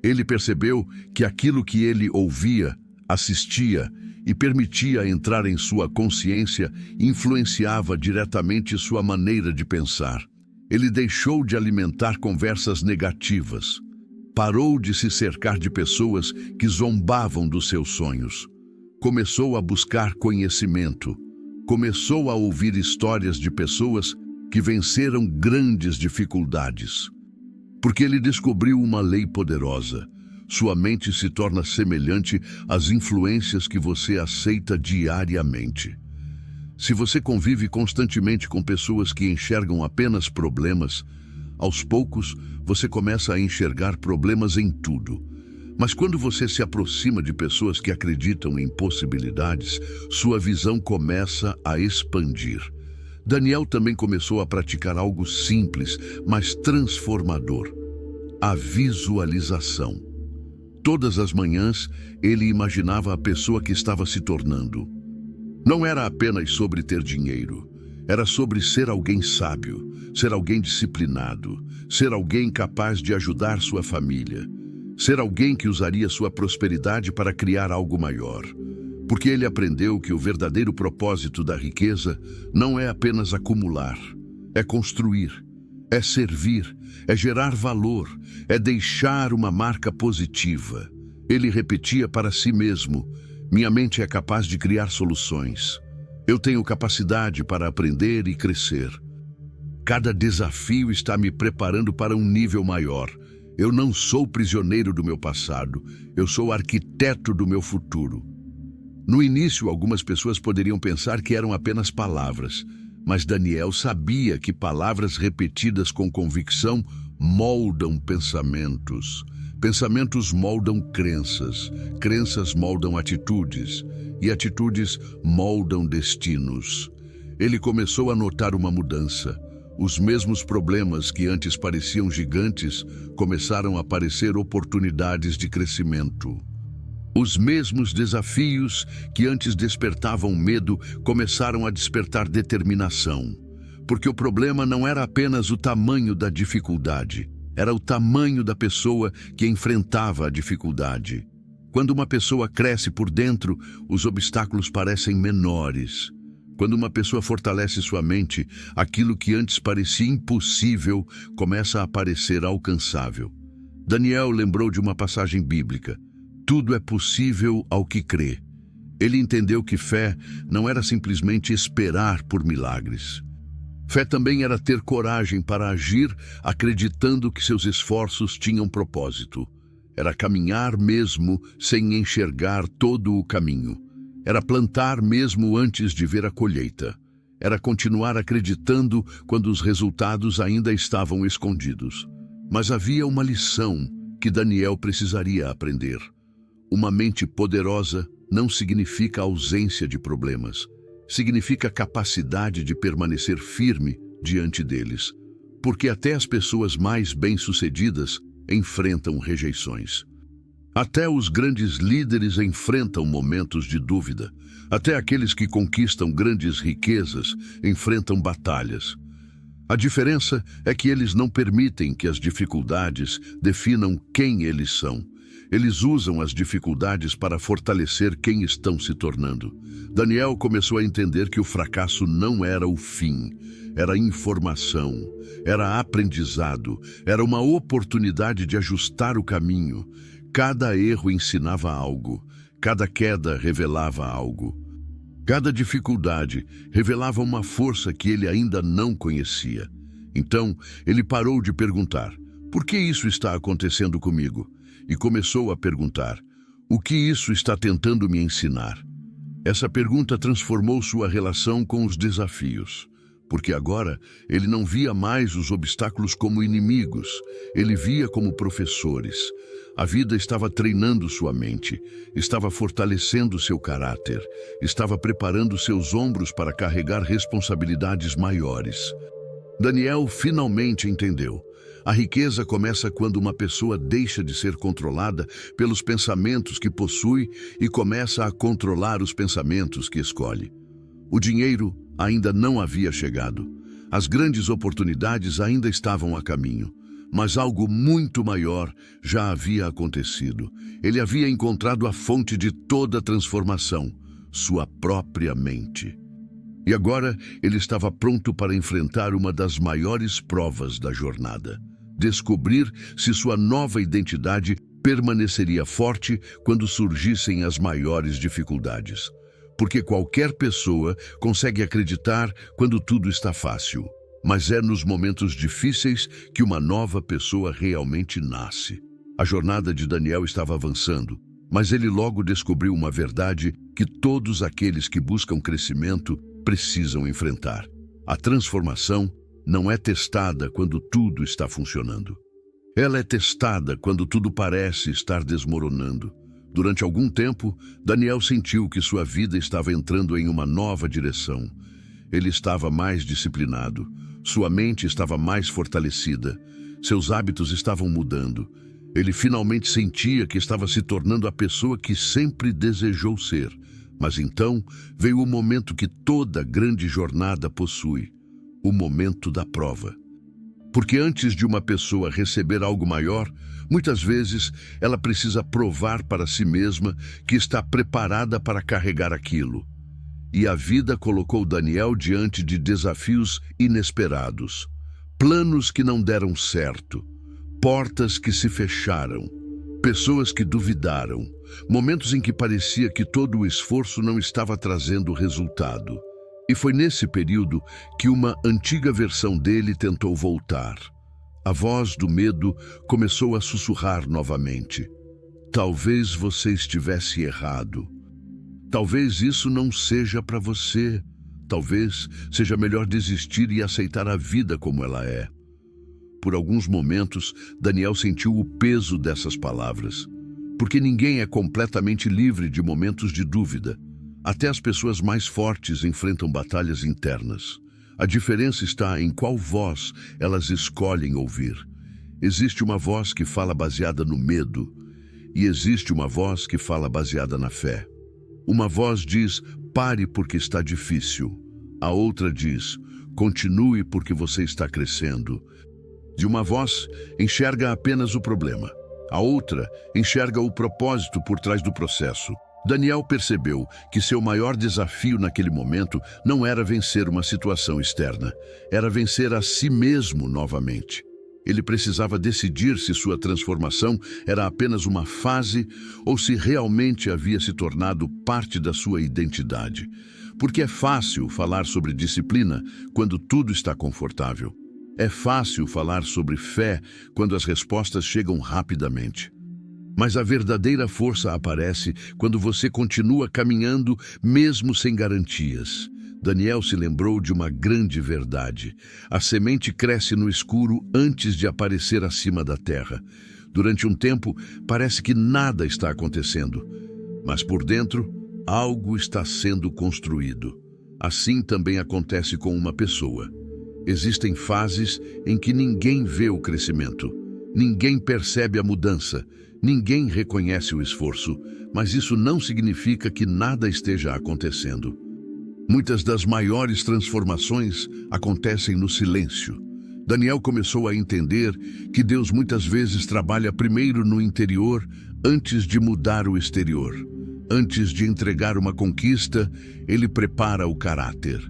Ele percebeu que aquilo que ele ouvia, assistia e permitia entrar em sua consciência influenciava diretamente sua maneira de pensar. Ele deixou de alimentar conversas negativas. Parou de se cercar de pessoas que zombavam dos seus sonhos. Começou a buscar conhecimento. Começou a ouvir histórias de pessoas que venceram grandes dificuldades. Porque ele descobriu uma lei poderosa. Sua mente se torna semelhante às influências que você aceita diariamente. Se você convive constantemente com pessoas que enxergam apenas problemas, aos poucos você começa a enxergar problemas em tudo. Mas quando você se aproxima de pessoas que acreditam em possibilidades, sua visão começa a expandir. Daniel também começou a praticar algo simples, mas transformador: a visualização. Todas as manhãs, ele imaginava a pessoa que estava se tornando. Não era apenas sobre ter dinheiro. Era sobre ser alguém sábio, ser alguém disciplinado, ser alguém capaz de ajudar sua família, Ser alguém que usaria sua prosperidade para criar algo maior. Porque ele aprendeu que o verdadeiro propósito da riqueza não é apenas acumular, é construir, é servir, é gerar valor, é deixar uma marca positiva. Ele repetia para si mesmo: minha mente é capaz de criar soluções. Eu tenho capacidade para aprender e crescer. Cada desafio está me preparando para um nível maior. Eu não sou prisioneiro do meu passado, eu sou arquiteto do meu futuro. No início, algumas pessoas poderiam pensar que eram apenas palavras, mas Daniel sabia que palavras repetidas com convicção moldam pensamentos. Pensamentos moldam crenças, crenças moldam atitudes, e atitudes moldam destinos. Ele começou a notar uma mudança. Os mesmos problemas que antes pareciam gigantes começaram a parecer oportunidades de crescimento. Os mesmos desafios que antes despertavam medo começaram a despertar determinação. Porque o problema não era apenas o tamanho da dificuldade, era o tamanho da pessoa que enfrentava a dificuldade. Quando uma pessoa cresce por dentro, os obstáculos parecem menores. Quando uma pessoa fortalece sua mente, aquilo que antes parecia impossível começa a parecer alcançável. Daniel lembrou de uma passagem bíblica: tudo é possível ao que crê. Ele entendeu que fé não era simplesmente esperar por milagres. Fé também era ter coragem para agir acreditando que seus esforços tinham propósito. Era caminhar mesmo sem enxergar todo o caminho. Era plantar mesmo antes de ver a colheita. Era continuar acreditando quando os resultados ainda estavam escondidos. Mas havia uma lição que Daniel precisaria aprender. Uma mente poderosa não significa ausência de problemas. Significa capacidade de permanecer firme diante deles. Porque até as pessoas mais bem-sucedidas enfrentam rejeições. Até os grandes líderes enfrentam momentos de dúvida. Até aqueles que conquistam grandes riquezas enfrentam batalhas. A diferença é que eles não permitem que as dificuldades definam quem eles são. Eles usam as dificuldades para fortalecer quem estão se tornando. Daniel começou a entender que o fracasso não era o fim, era informação, era aprendizado, era uma oportunidade de ajustar o caminho. Cada erro ensinava algo, cada queda revelava algo. Cada dificuldade revelava uma força que ele ainda não conhecia. Então, ele parou de perguntar: por que isso está acontecendo comigo? E começou a perguntar: o que isso está tentando me ensinar? Essa pergunta transformou sua relação com os desafios, porque agora ele não via mais os obstáculos como inimigos, ele via como professores. A vida estava treinando sua mente, estava fortalecendo seu caráter, estava preparando seus ombros para carregar responsabilidades maiores. Daniel finalmente entendeu. A riqueza começa quando uma pessoa deixa de ser controlada pelos pensamentos que possui e começa a controlar os pensamentos que escolhe. O dinheiro ainda não havia chegado. As grandes oportunidades ainda estavam a caminho. Mas algo muito maior já havia acontecido. Ele havia encontrado a fonte de toda transformação, sua própria mente. E agora ele estava pronto para enfrentar uma das maiores provas da jornada. Descobrir se sua nova identidade permaneceria forte quando surgissem as maiores dificuldades. Porque qualquer pessoa consegue acreditar quando tudo está fácil. Mas é nos momentos difíceis que uma nova pessoa realmente nasce. A jornada de Daniel estava avançando, mas ele logo descobriu uma verdade que todos aqueles que buscam crescimento precisam enfrentar. A transformação não é testada quando tudo está funcionando. Ela é testada quando tudo parece estar desmoronando. Durante algum tempo, Daniel sentiu que sua vida estava entrando em uma nova direção. Ele estava mais disciplinado, sua mente estava mais fortalecida, seus hábitos estavam mudando. Ele finalmente sentia que estava se tornando a pessoa que sempre desejou ser. Mas então veio o momento que toda grande jornada possui. O momento da prova. Porque antes de uma pessoa receber algo maior, Muitas vezes, ela precisa provar para si mesma que está preparada para carregar aquilo. E a vida colocou Daniel diante de desafios inesperados. Planos que não deram certo, portas que se fecharam, pessoas que duvidaram, momentos em que parecia que todo o esforço não estava trazendo resultado. E foi nesse período que uma antiga versão dele tentou voltar. A voz do medo começou a sussurrar novamente. Talvez você estivesse errado. Talvez isso não seja para você. Talvez seja melhor desistir e aceitar a vida como ela é. Por alguns momentos, Daniel sentiu o peso dessas palavras. Porque ninguém é completamente livre de momentos de dúvida. Até as pessoas mais fortes enfrentam batalhas internas. A diferença está em qual voz elas escolhem ouvir. Existe uma voz que fala baseada no medo, e existe uma voz que fala baseada na fé. Uma voz diz, pare porque está difícil. A outra diz, continue porque você está crescendo. De uma voz enxerga apenas o problema. A outra enxerga o propósito por trás do processo. Daniel percebeu que seu maior desafio naquele momento não era vencer uma situação externa, era vencer a si mesmo novamente. Ele precisava decidir se sua transformação era apenas uma fase ou se realmente havia se tornado parte da sua identidade. Porque é fácil falar sobre disciplina quando tudo está confortável. É fácil falar sobre fé quando as respostas chegam rapidamente. Mas a verdadeira força aparece quando você continua caminhando mesmo sem garantias. Daniel se lembrou de uma grande verdade. A semente cresce no escuro antes de aparecer acima da terra. Durante um tempo, parece que nada está acontecendo. Mas por dentro, algo está sendo construído. Assim também acontece com uma pessoa. Existem fases em que ninguém vê o crescimento. Ninguém percebe a mudança. Ninguém reconhece o esforço, mas isso não significa que nada esteja acontecendo. Muitas das maiores transformações acontecem no silêncio. Daniel começou a entender que Deus muitas vezes trabalha primeiro no interior antes de mudar o exterior. Antes de entregar uma conquista, Ele prepara o caráter.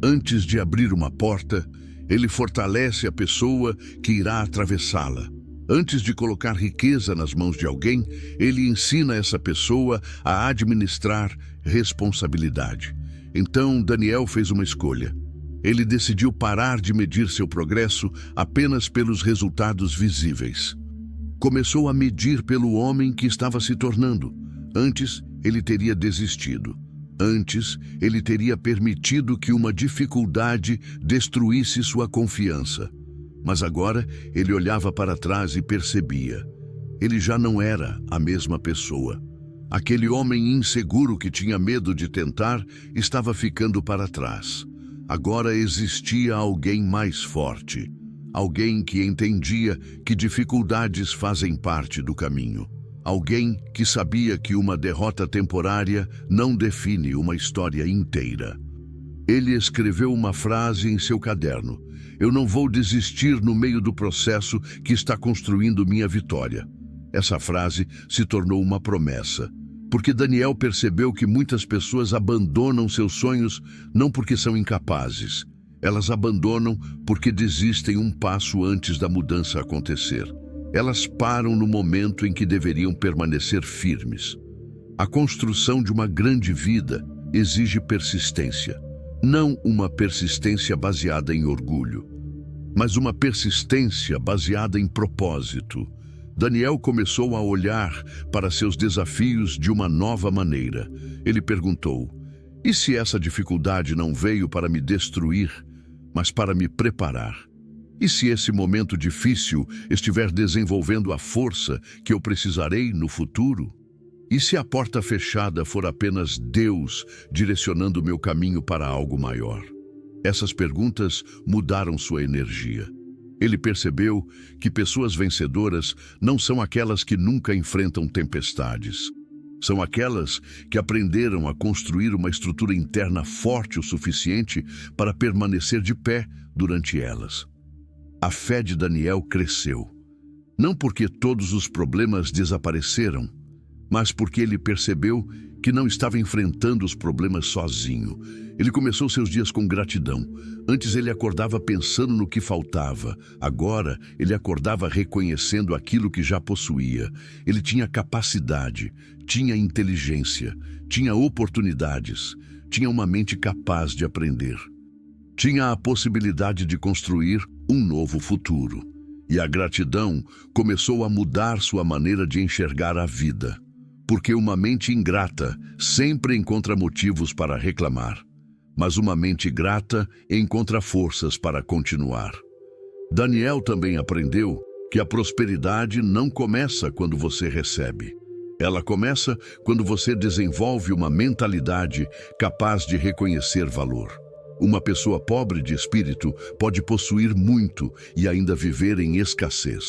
Antes de abrir uma porta, Ele fortalece a pessoa que irá atravessá-la. Antes de colocar riqueza nas mãos de alguém, ele ensina essa pessoa a administrar responsabilidade. Então, Daniel fez uma escolha. Ele decidiu parar de medir seu progresso apenas pelos resultados visíveis. Começou a medir pelo homem que estava se tornando. Antes, ele teria desistido. Antes, ele teria permitido que uma dificuldade destruísse sua confiança. Mas agora ele olhava para trás e percebia. Ele já não era a mesma pessoa. Aquele homem inseguro que tinha medo de tentar estava ficando para trás. Agora existia alguém mais forte. Alguém que entendia que dificuldades fazem parte do caminho. Alguém que sabia que uma derrota temporária não define uma história inteira. Ele escreveu uma frase em seu caderno. Eu não vou desistir no meio do processo que está construindo minha vitória. Essa frase se tornou uma promessa, porque Daniel percebeu que muitas pessoas abandonam seus sonhos não porque são incapazes. Elas abandonam porque desistem um passo antes da mudança acontecer. Elas param no momento em que deveriam permanecer firmes. A construção de uma grande vida exige persistência. Não uma persistência baseada em orgulho, mas uma persistência baseada em propósito. Daniel começou a olhar para seus desafios de uma nova maneira. Ele perguntou, e se essa dificuldade não veio para me destruir, mas para me preparar? E se esse momento difícil estiver desenvolvendo a força que eu precisarei no futuro? E se a porta fechada for apenas Deus direcionando meu caminho para algo maior? Essas perguntas mudaram sua energia. Ele percebeu que pessoas vencedoras não são aquelas que nunca enfrentam tempestades. São aquelas que aprenderam a construir uma estrutura interna forte o suficiente para permanecer de pé durante elas. A fé de Daniel cresceu. Não porque todos os problemas desapareceram, mas porque ele percebeu que não estava enfrentando os problemas sozinho. Ele começou seus dias com gratidão. Antes ele acordava pensando no que faltava. Agora ele acordava reconhecendo aquilo que já possuía. Ele tinha capacidade, tinha inteligência, tinha oportunidades, tinha uma mente capaz de aprender. Tinha a possibilidade de construir um novo futuro. E a gratidão começou a mudar sua maneira de enxergar a vida. Porque uma mente ingrata sempre encontra motivos para reclamar, mas uma mente grata encontra forças para continuar. Daniel também aprendeu que a prosperidade não começa quando você recebe. Ela começa quando você desenvolve uma mentalidade capaz de reconhecer valor. Uma pessoa pobre de espírito pode possuir muito e ainda viver em escassez.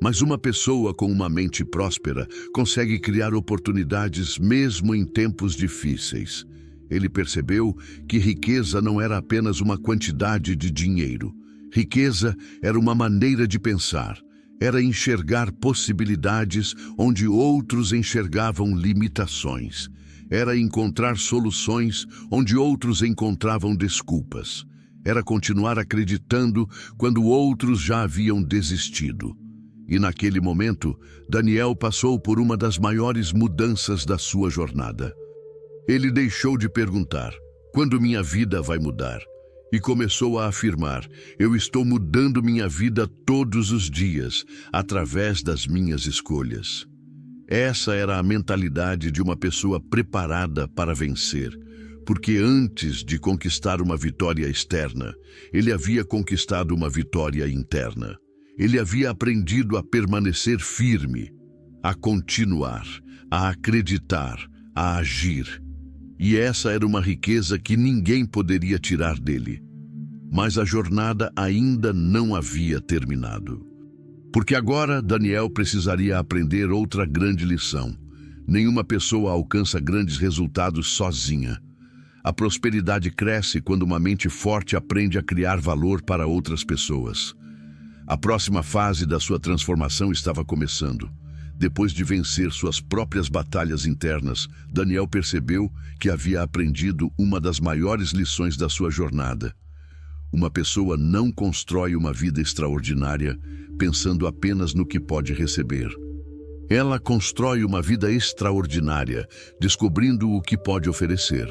Mas uma pessoa com uma mente próspera consegue criar oportunidades mesmo em tempos difíceis. Ele percebeu que riqueza não era apenas uma quantidade de dinheiro. Riqueza era uma maneira de pensar. Era enxergar possibilidades onde outros enxergavam limitações. Era encontrar soluções onde outros encontravam desculpas. Era continuar acreditando quando outros já haviam desistido. E naquele momento, Daniel passou por uma das maiores mudanças da sua jornada. Ele deixou de perguntar, quando minha vida vai mudar? E começou a afirmar, eu estou mudando minha vida todos os dias, através das minhas escolhas. Essa era a mentalidade de uma pessoa preparada para vencer, porque antes de conquistar uma vitória externa, ele havia conquistado uma vitória interna. Ele havia aprendido a permanecer firme, a continuar, a acreditar, a agir. E essa era uma riqueza que ninguém poderia tirar dele. Mas a jornada ainda não havia terminado. Porque agora Daniel precisaria aprender outra grande lição. Nenhuma pessoa alcança grandes resultados sozinha. A prosperidade cresce quando uma mente forte aprende a criar valor para outras pessoas. A próxima fase da sua transformação estava começando. Depois de vencer suas próprias batalhas internas, Daniel percebeu que havia aprendido uma das maiores lições da sua jornada. Uma pessoa não constrói uma vida extraordinária pensando apenas no que pode receber. Ela constrói uma vida extraordinária, descobrindo o que pode oferecer.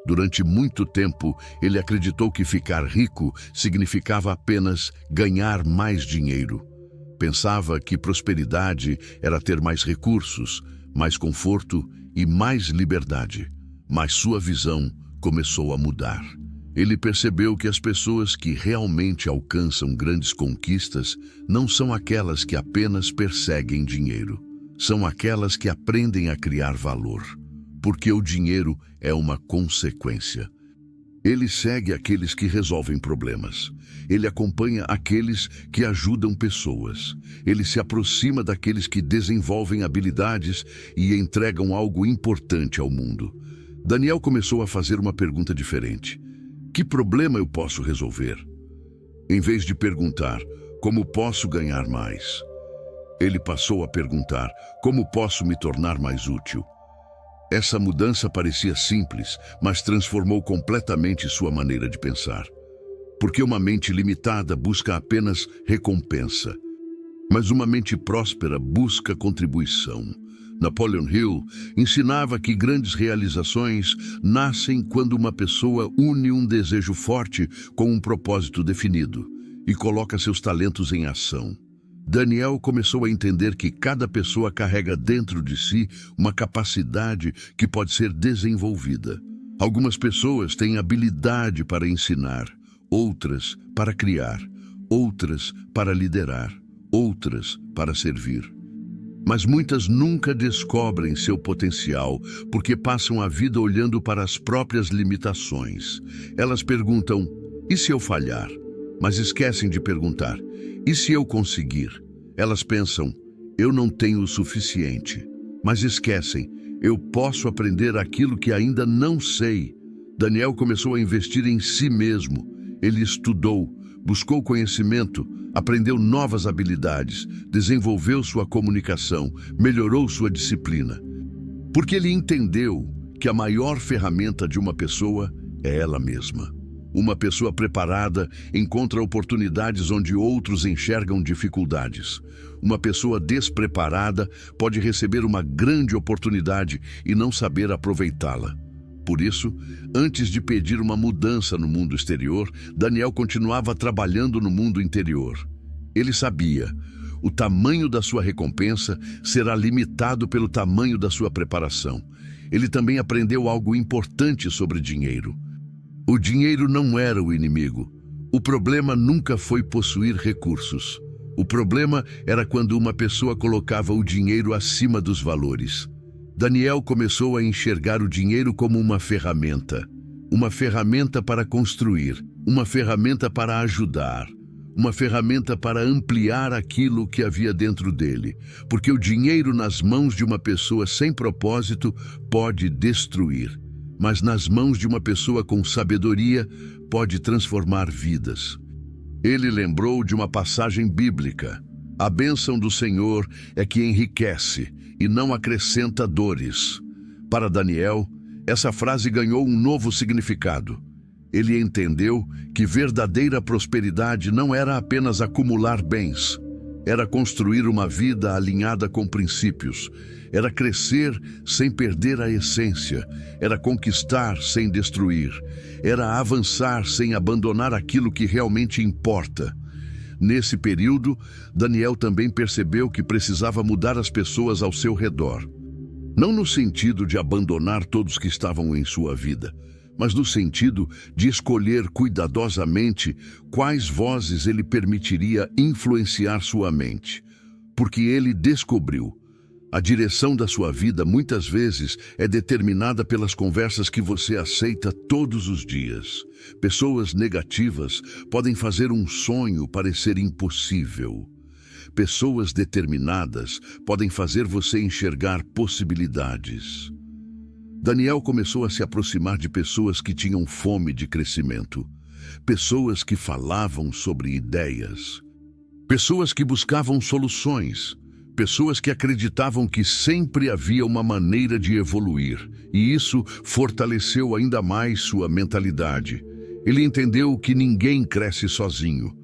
Durante muito tempo, ele acreditou que ficar rico significava apenas ganhar mais dinheiro. Pensava que prosperidade era ter mais recursos, mais conforto e mais liberdade. Mas sua visão começou a mudar. Ele percebeu que as pessoas que realmente alcançam grandes conquistas não são aquelas que apenas perseguem dinheiro. São aquelas que aprendem a criar valor. Porque o dinheiro é uma consequência. Ele segue aqueles que resolvem problemas. Ele acompanha aqueles que ajudam pessoas. Ele se aproxima daqueles que desenvolvem habilidades e entregam algo importante ao mundo. Daniel começou a fazer uma pergunta diferente. Que problema eu posso resolver? Em vez de perguntar, como posso ganhar mais? Ele passou a perguntar, como posso me tornar mais útil? Essa mudança parecia simples, mas transformou completamente sua maneira de pensar. Porque uma mente limitada busca apenas recompensa, mas uma mente próspera busca contribuição. Napoleon Hill ensinava que grandes realizações nascem quando uma pessoa une um desejo forte com um propósito definido e coloca seus talentos em ação. Daniel começou a entender que cada pessoa carrega dentro de si uma capacidade que pode ser desenvolvida. Algumas pessoas têm habilidade para ensinar, outras para criar, outras para liderar, outras para servir. Mas muitas nunca descobrem seu potencial porque passam a vida olhando para as próprias limitações. Elas perguntam, e se eu falhar? Mas esquecem de perguntar, e se eu conseguir? Elas pensam, eu não tenho o suficiente. Mas esquecem, eu posso aprender aquilo que ainda não sei. Daniel começou a investir em si mesmo. Ele estudou, Buscou conhecimento, aprendeu novas habilidades, desenvolveu sua comunicação, melhorou sua disciplina. Porque ele entendeu que a maior ferramenta de uma pessoa é ela mesma. Uma pessoa preparada encontra oportunidades onde outros enxergam dificuldades. Uma pessoa despreparada pode receber uma grande oportunidade e não saber aproveitá-la. Por isso, antes de pedir uma mudança no mundo exterior, Daniel continuava trabalhando no mundo interior. Ele sabia, o tamanho da sua recompensa será limitado pelo tamanho da sua preparação. Ele também aprendeu algo importante sobre dinheiro. O dinheiro não era o inimigo. O problema nunca foi possuir recursos. O problema era quando uma pessoa colocava o dinheiro acima dos valores. Daniel começou a enxergar o dinheiro como uma ferramenta para construir, uma ferramenta para ajudar, uma ferramenta para ampliar aquilo que havia dentro dele, porque o dinheiro nas mãos de uma pessoa sem propósito pode destruir, mas nas mãos de uma pessoa com sabedoria pode transformar vidas. Ele lembrou de uma passagem bíblica: a bênção do Senhor é que enriquece e não acrescenta dores. Para Daniel, essa frase ganhou um novo significado. Ele entendeu que verdadeira prosperidade não era apenas acumular bens, era construir uma vida alinhada com princípios, era crescer sem perder a essência, era conquistar sem destruir, era avançar sem abandonar aquilo que realmente importa. Nesse período, Daniel também percebeu que precisava mudar as pessoas ao seu redor. Não no sentido de abandonar todos que estavam em sua vida, mas no sentido de escolher cuidadosamente quais vozes ele permitiria influenciar sua mente. Porque ele descobriu: a direção da sua vida muitas vezes é determinada pelas conversas que você aceita todos os dias. Pessoas negativas podem fazer um sonho parecer impossível. Pessoas determinadas podem fazer você enxergar possibilidades. Daniel começou a se aproximar de pessoas que tinham fome de crescimento. Pessoas que falavam sobre ideias. Pessoas que buscavam soluções. Pessoas que acreditavam que sempre havia uma maneira de evoluir, e isso fortaleceu ainda mais sua mentalidade. Ele entendeu que ninguém cresce sozinho.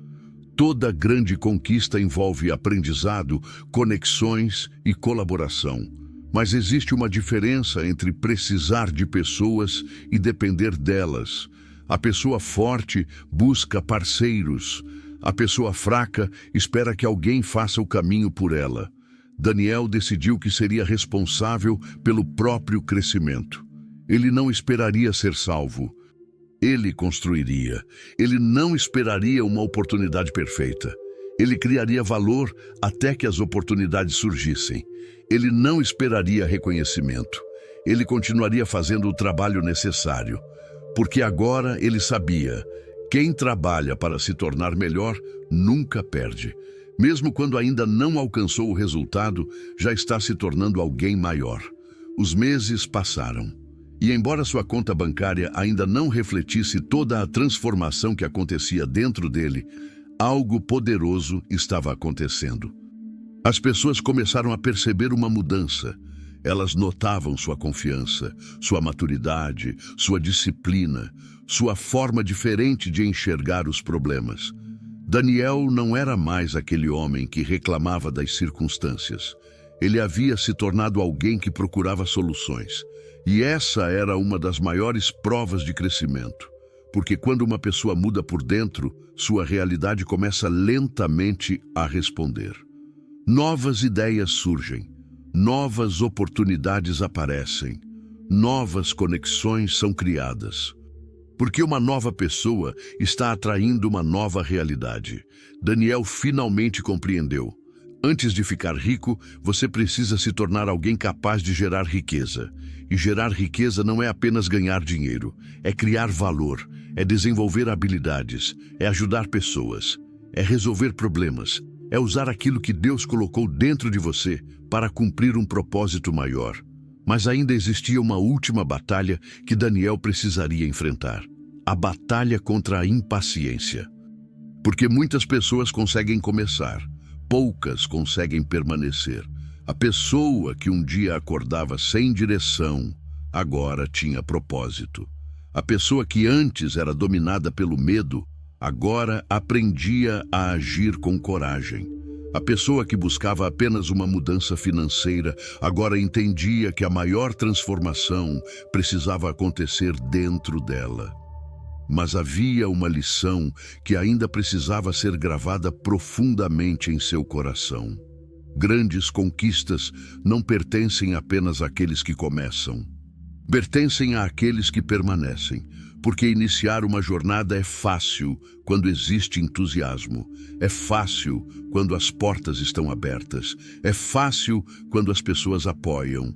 Toda grande conquista envolve aprendizado, conexões e colaboração. Mas existe uma diferença entre precisar de pessoas e depender delas. A pessoa forte busca parceiros. A pessoa fraca espera que alguém faça o caminho por ela. Daniel decidiu que seria responsável pelo próprio crescimento. Ele não esperaria ser salvo. Ele construiria. Ele não esperaria uma oportunidade perfeita. Ele criaria valor até que as oportunidades surgissem. Ele não esperaria reconhecimento. Ele continuaria fazendo o trabalho necessário. Porque agora ele sabia: quem trabalha para se tornar melhor nunca perde. Mesmo quando ainda não alcançou o resultado, já está se tornando alguém maior. Os meses passaram. E embora sua conta bancária ainda não refletisse toda a transformação que acontecia dentro dele, algo poderoso estava acontecendo. As pessoas começaram a perceber uma mudança. Elas notavam sua confiança, sua maturidade, sua disciplina, sua forma diferente de enxergar os problemas. Daniel não era mais aquele homem que reclamava das circunstâncias. Ele havia se tornado alguém que procurava soluções. E essa era uma das maiores provas de crescimento. Porque quando uma pessoa muda por dentro, sua realidade começa lentamente a responder. Novas ideias surgem, novas oportunidades aparecem, novas conexões são criadas. Porque uma nova pessoa está atraindo uma nova realidade. Daniel finalmente compreendeu. Antes de ficar rico, você precisa se tornar alguém capaz de gerar riqueza. E gerar riqueza não é apenas ganhar dinheiro, é criar valor, é desenvolver habilidades, é ajudar pessoas, é resolver problemas, é usar aquilo que Deus colocou dentro de você para cumprir um propósito maior. Mas ainda existia uma última batalha que Daniel precisaria enfrentar: a batalha contra a impaciência. Porque muitas pessoas conseguem começar, poucas conseguem permanecer. A pessoa que um dia acordava sem direção, agora tinha propósito. A pessoa que antes era dominada pelo medo, agora aprendia a agir com coragem. A pessoa que buscava apenas uma mudança financeira, agora entendia que a maior transformação precisava acontecer dentro dela. Mas havia uma lição que ainda precisava ser gravada profundamente em seu coração. Grandes conquistas não pertencem apenas àqueles que começam. Pertencem àqueles que permanecem, porque iniciar uma jornada é fácil quando existe entusiasmo. É fácil quando as portas estão abertas. É fácil quando as pessoas apoiam.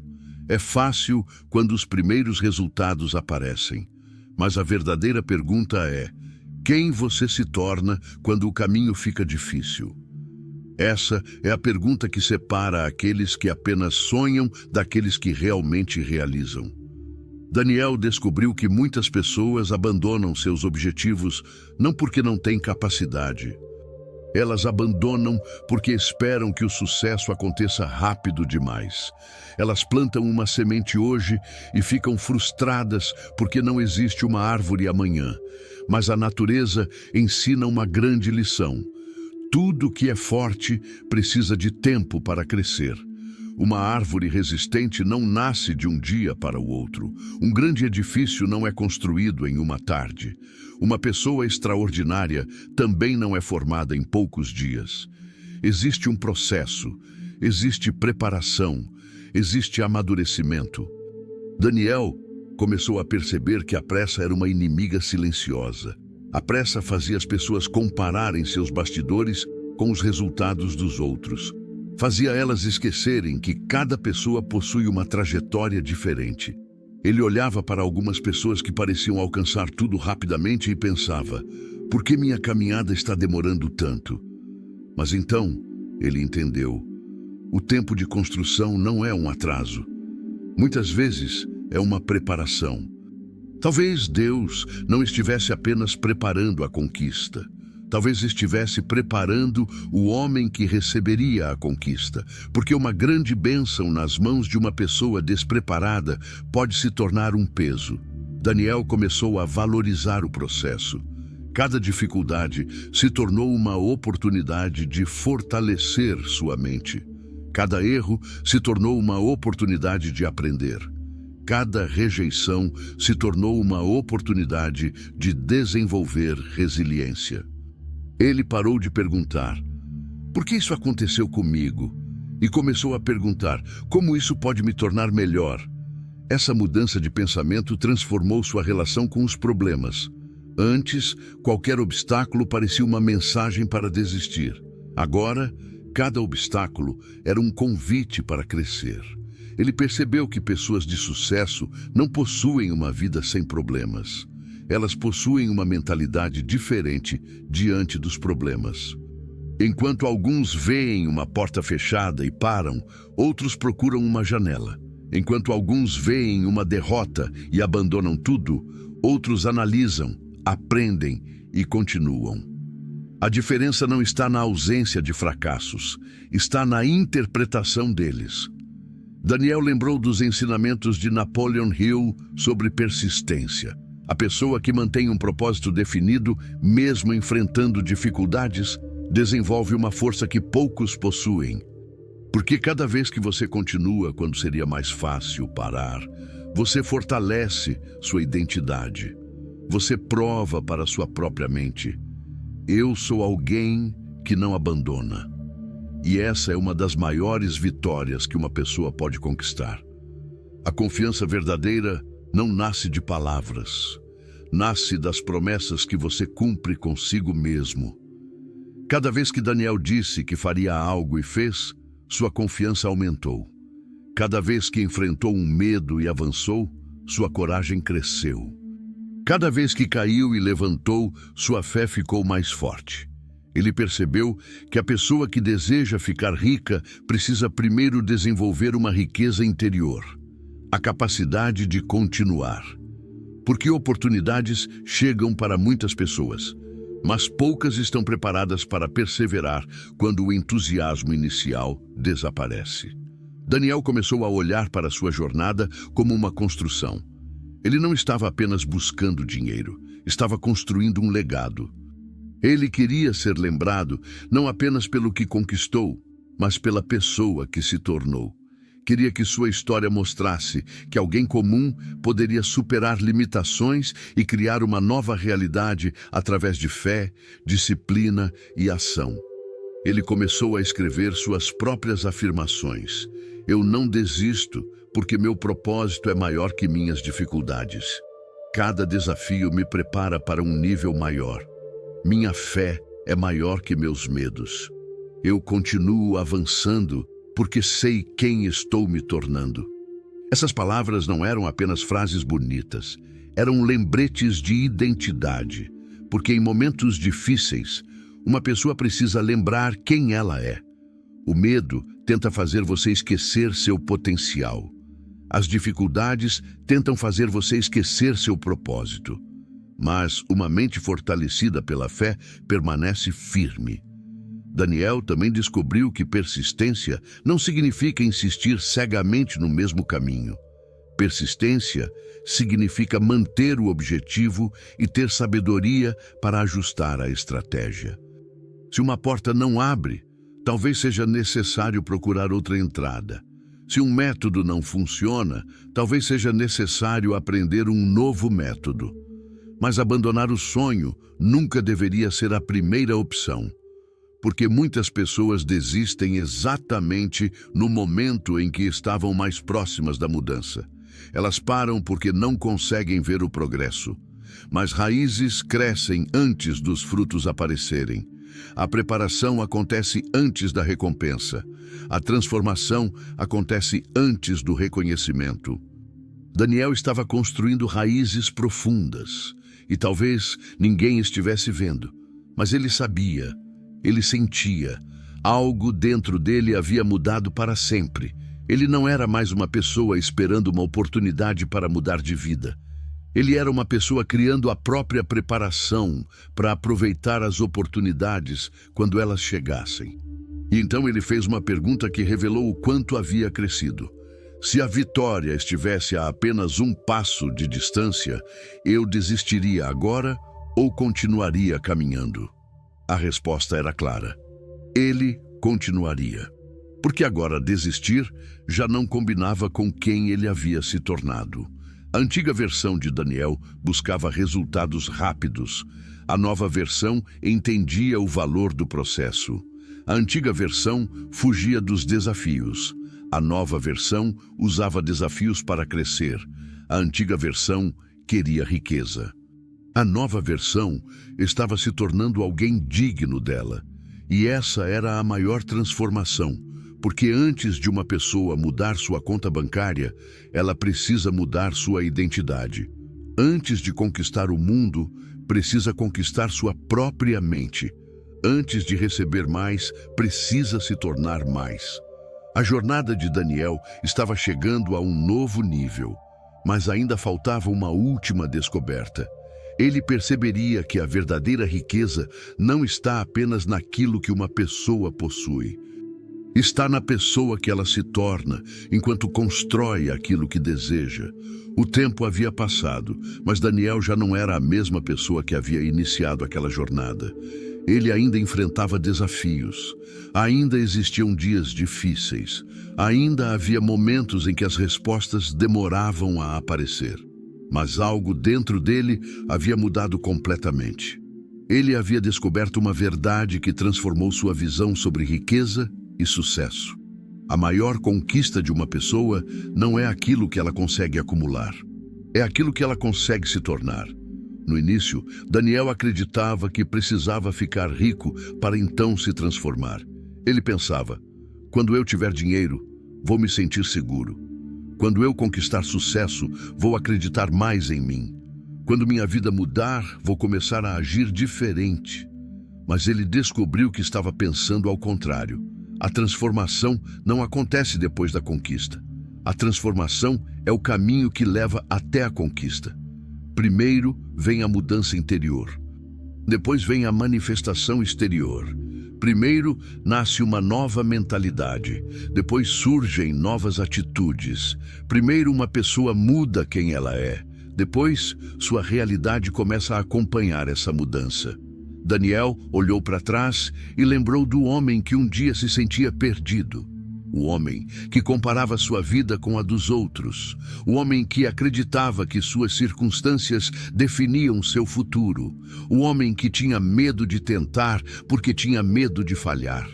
É fácil quando os primeiros resultados aparecem. Mas a verdadeira pergunta é: quem você se torna quando o caminho fica difícil? Essa é a pergunta que separa aqueles que apenas sonham daqueles que realmente realizam. Daniel descobriu que muitas pessoas abandonam seus objetivos não porque não têm capacidade. Elas abandonam porque esperam que o sucesso aconteça rápido demais. Elas plantam uma semente hoje e ficam frustradas porque não existe uma árvore amanhã. Mas a natureza ensina uma grande lição. Tudo que é forte precisa de tempo para crescer. Uma árvore resistente não nasce de um dia para o outro. Um grande edifício não é construído em uma tarde. Uma pessoa extraordinária também não é formada em poucos dias. Existe um processo, existe preparação, existe amadurecimento. Daniel começou a perceber que a pressa era uma inimiga silenciosa. A pressa fazia as pessoas compararem seus bastidores com os resultados dos outros. Fazia elas esquecerem que cada pessoa possui uma trajetória diferente. Ele olhava para algumas pessoas que pareciam alcançar tudo rapidamente e pensava: por que minha caminhada está demorando tanto? Mas então, ele entendeu. O tempo de construção não é um atraso. Muitas vezes é uma preparação. Talvez Deus não estivesse apenas preparando a conquista. Talvez estivesse preparando o homem que receberia a conquista, porque uma grande bênção nas mãos de uma pessoa despreparada pode se tornar um peso. Daniel começou a valorizar o processo. Cada dificuldade se tornou uma oportunidade de fortalecer sua mente. Cada erro se tornou uma oportunidade de aprender. Cada rejeição se tornou uma oportunidade de desenvolver resiliência. Ele parou de perguntar: por que isso aconteceu comigo? E começou a perguntar: como isso pode me tornar melhor? Essa mudança de pensamento transformou sua relação com os problemas. Antes, qualquer obstáculo parecia uma mensagem para desistir. Agora, cada obstáculo era um convite para crescer. Ele percebeu que pessoas de sucesso não possuem uma vida sem problemas. Elas possuem uma mentalidade diferente diante dos problemas. Enquanto alguns veem uma porta fechada e param, outros procuram uma janela. Enquanto alguns veem uma derrota e abandonam tudo, outros analisam, aprendem e continuam. A diferença não está na ausência de fracassos, está na interpretação deles. Daniel lembrou dos ensinamentos de Napoleon Hill sobre persistência. A pessoa que mantém um propósito definido, mesmo enfrentando dificuldades, desenvolve uma força que poucos possuem. Porque cada vez que você continua quando seria mais fácil parar, você fortalece sua identidade. Você prova para sua própria mente: eu sou alguém que não abandona. E essa é uma das maiores vitórias que uma pessoa pode conquistar. A confiança verdadeira não nasce de palavras. Nasce das promessas que você cumpre consigo mesmo. Cada vez que Daniel disse que faria algo e fez, sua confiança aumentou. Cada vez que enfrentou um medo e avançou, sua coragem cresceu. Cada vez que caiu e levantou, sua fé ficou mais forte. Ele percebeu que a pessoa que deseja ficar rica precisa primeiro desenvolver uma riqueza interior, a capacidade de continuar. Porque oportunidades chegam para muitas pessoas, mas poucas estão preparadas para perseverar quando o entusiasmo inicial desaparece. Daniel começou a olhar para sua jornada como uma construção. Ele não estava apenas buscando dinheiro, estava construindo um legado. Ele queria ser lembrado não apenas pelo que conquistou, mas pela pessoa que se tornou. Queria que sua história mostrasse que alguém comum poderia superar limitações e criar uma nova realidade através de fé, disciplina e ação. Ele começou a escrever suas próprias afirmações. Eu não desisto, porque meu propósito é maior que minhas dificuldades. Cada desafio me prepara para um nível maior. Minha fé é maior que meus medos. Eu continuo avançando porque sei quem estou me tornando. Essas palavras não eram apenas frases bonitas, eram lembretes de identidade, porque em momentos difíceis, uma pessoa precisa lembrar quem ela é. O medo tenta fazer você esquecer seu potencial. As dificuldades tentam fazer você esquecer seu propósito. Mas uma mente fortalecida pela fé permanece firme. Daniel também descobriu que persistência não significa insistir cegamente no mesmo caminho. Persistência significa manter o objetivo e ter sabedoria para ajustar a estratégia. Se uma porta não abre, talvez seja necessário procurar outra entrada. Se um método não funciona, talvez seja necessário aprender um novo método. Mas abandonar o sonho nunca deveria ser a primeira opção, porque muitas pessoas desistem exatamente no momento em que estavam mais próximas da mudança. Elas param porque não conseguem ver o progresso. Mas raízes crescem antes dos frutos aparecerem. A preparação acontece antes da recompensa. A transformação acontece antes do reconhecimento. Daniel estava construindo raízes profundas, e talvez ninguém estivesse vendo, mas ele sabia, ele sentia. Algo dentro dele havia mudado para sempre. Ele não era mais uma pessoa esperando uma oportunidade para mudar de vida. Ele era uma pessoa criando a própria preparação para aproveitar as oportunidades quando elas chegassem. E então ele fez uma pergunta que revelou o quanto havia crescido. Se a vitória estivesse a apenas um passo de distância, eu desistiria agora ou continuaria caminhando? A resposta era clara. Ele continuaria. Porque agora desistir já não combinava com quem ele havia se tornado. A antiga versão de Daniel buscava resultados rápidos. A nova versão entendia o valor do processo. A antiga versão fugia dos desafios. A nova versão usava desafios para crescer. A antiga versão queria riqueza. A nova versão estava se tornando alguém digno dela. E essa era a maior transformação. Porque antes de uma pessoa mudar sua conta bancária, ela precisa mudar sua identidade. Antes de conquistar o mundo, precisa conquistar sua própria mente. Antes de receber mais, precisa se tornar mais. A jornada de Daniel estava chegando a um novo nível, mas ainda faltava uma última descoberta. Ele perceberia que a verdadeira riqueza não está apenas naquilo que uma pessoa possui. Está na pessoa que ela se torna, enquanto constrói aquilo que deseja. O tempo havia passado, mas Daniel já não era a mesma pessoa que havia iniciado aquela jornada. Ele ainda enfrentava desafios. Ainda existiam dias difíceis. Ainda havia momentos em que as respostas demoravam a aparecer. Mas algo dentro dele havia mudado completamente. Ele havia descoberto uma verdade que transformou sua visão sobre riqueza e sucesso. A maior conquista de uma pessoa não é aquilo que ela consegue acumular. É aquilo que ela consegue se tornar. No início, Daniel acreditava que precisava ficar rico para então se transformar. Ele pensava, quando eu tiver dinheiro, vou me sentir seguro. Quando eu conquistar sucesso, vou acreditar mais em mim. Quando minha vida mudar, vou começar a agir diferente. Mas ele descobriu que estava pensando ao contrário. A transformação não acontece depois da conquista. A transformação é o caminho que leva até a conquista. Primeiro vem a mudança interior. Depois vem a manifestação exterior. Primeiro nasce uma nova mentalidade, depois surgem novas atitudes. Primeiro uma pessoa muda quem ela é, depois sua realidade começa a acompanhar essa mudança. Daniel olhou para trás e lembrou do homem que um dia se sentia perdido. O homem que comparava sua vida com a dos outros. O homem que acreditava que suas circunstâncias definiam seu futuro. O homem que tinha medo de tentar porque tinha medo de falhar.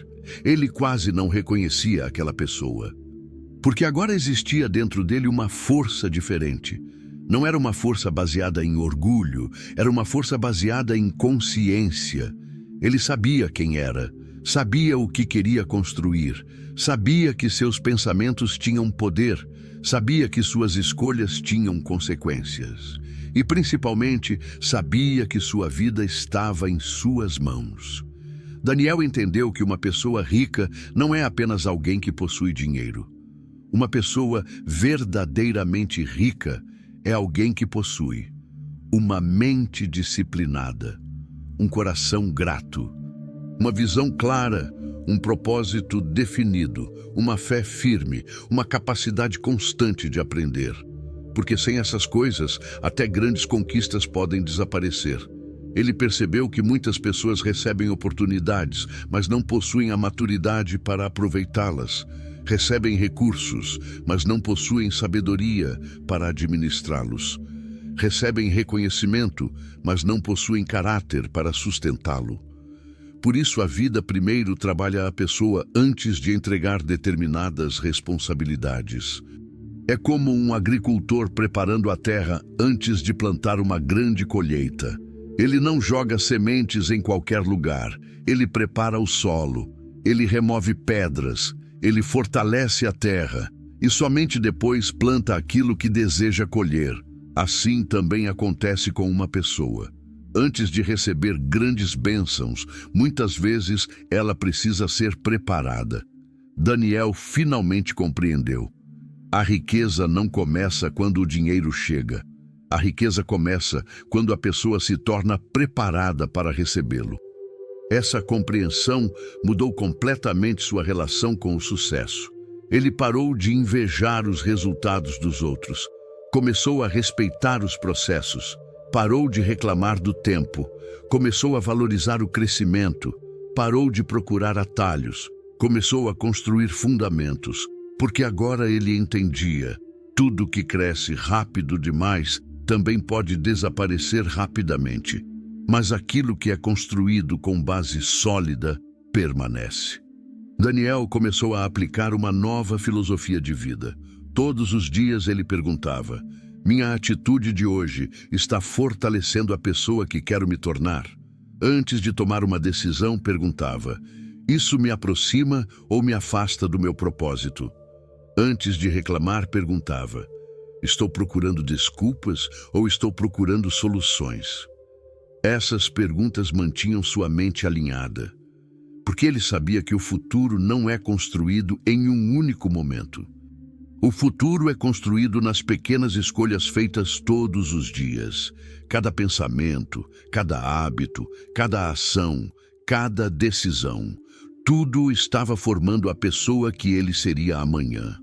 Ele quase não reconhecia aquela pessoa. Porque agora existia dentro dele uma força diferente. Não era uma força baseada em orgulho, era uma força baseada em consciência. Ele sabia quem era, sabia o que queria construir, sabia que seus pensamentos tinham poder, sabia que suas escolhas tinham consequências. E principalmente, sabia que sua vida estava em suas mãos. Daniel entendeu que uma pessoa rica não é apenas alguém que possui dinheiro. Uma pessoa verdadeiramente rica é alguém que possui uma mente disciplinada, um coração grato, uma visão clara, um propósito definido, uma fé firme, uma capacidade constante de aprender. Porque sem essas coisas, até grandes conquistas podem desaparecer. Ele percebeu que muitas pessoas recebem oportunidades, mas não possuem a maturidade para aproveitá-las. Recebem recursos, mas não possuem sabedoria para administrá-los. Recebem reconhecimento, mas não possuem caráter para sustentá-lo. Por isso a vida primeiro trabalha a pessoa antes de entregar determinadas responsabilidades. É como um agricultor preparando a terra antes de plantar uma grande colheita. Ele não joga sementes em qualquer lugar. Ele prepara o solo. Ele remove pedras. Ele fortalece a terra e somente depois planta aquilo que deseja colher. Assim também acontece com uma pessoa. Antes de receber grandes bênçãos, muitas vezes ela precisa ser preparada. Daniel finalmente compreendeu. A riqueza não começa quando o dinheiro chega. A riqueza começa quando a pessoa se torna preparada para recebê-lo. Essa compreensão mudou completamente sua relação com o sucesso. Ele parou de invejar os resultados dos outros. Começou a respeitar os processos. Parou de reclamar do tempo. Começou a valorizar o crescimento. Parou de procurar atalhos. Começou a construir fundamentos. Porque agora ele entendia: tudo que cresce rápido demais também pode desaparecer rapidamente. Mas aquilo que é construído com base sólida permanece. Daniel começou a aplicar uma nova filosofia de vida. Todos os dias ele perguntava: minha atitude de hoje está fortalecendo a pessoa que quero me tornar? Antes de tomar uma decisão, perguntava: isso me aproxima ou me afasta do meu propósito? Antes de reclamar, perguntava: estou procurando desculpas ou estou procurando soluções? Essas perguntas mantinham sua mente alinhada, porque ele sabia que o futuro não é construído em um único momento. O futuro é construído nas pequenas escolhas feitas todos os dias. Cada pensamento, cada hábito, cada ação, cada decisão. Tudo estava formando a pessoa que ele seria amanhã.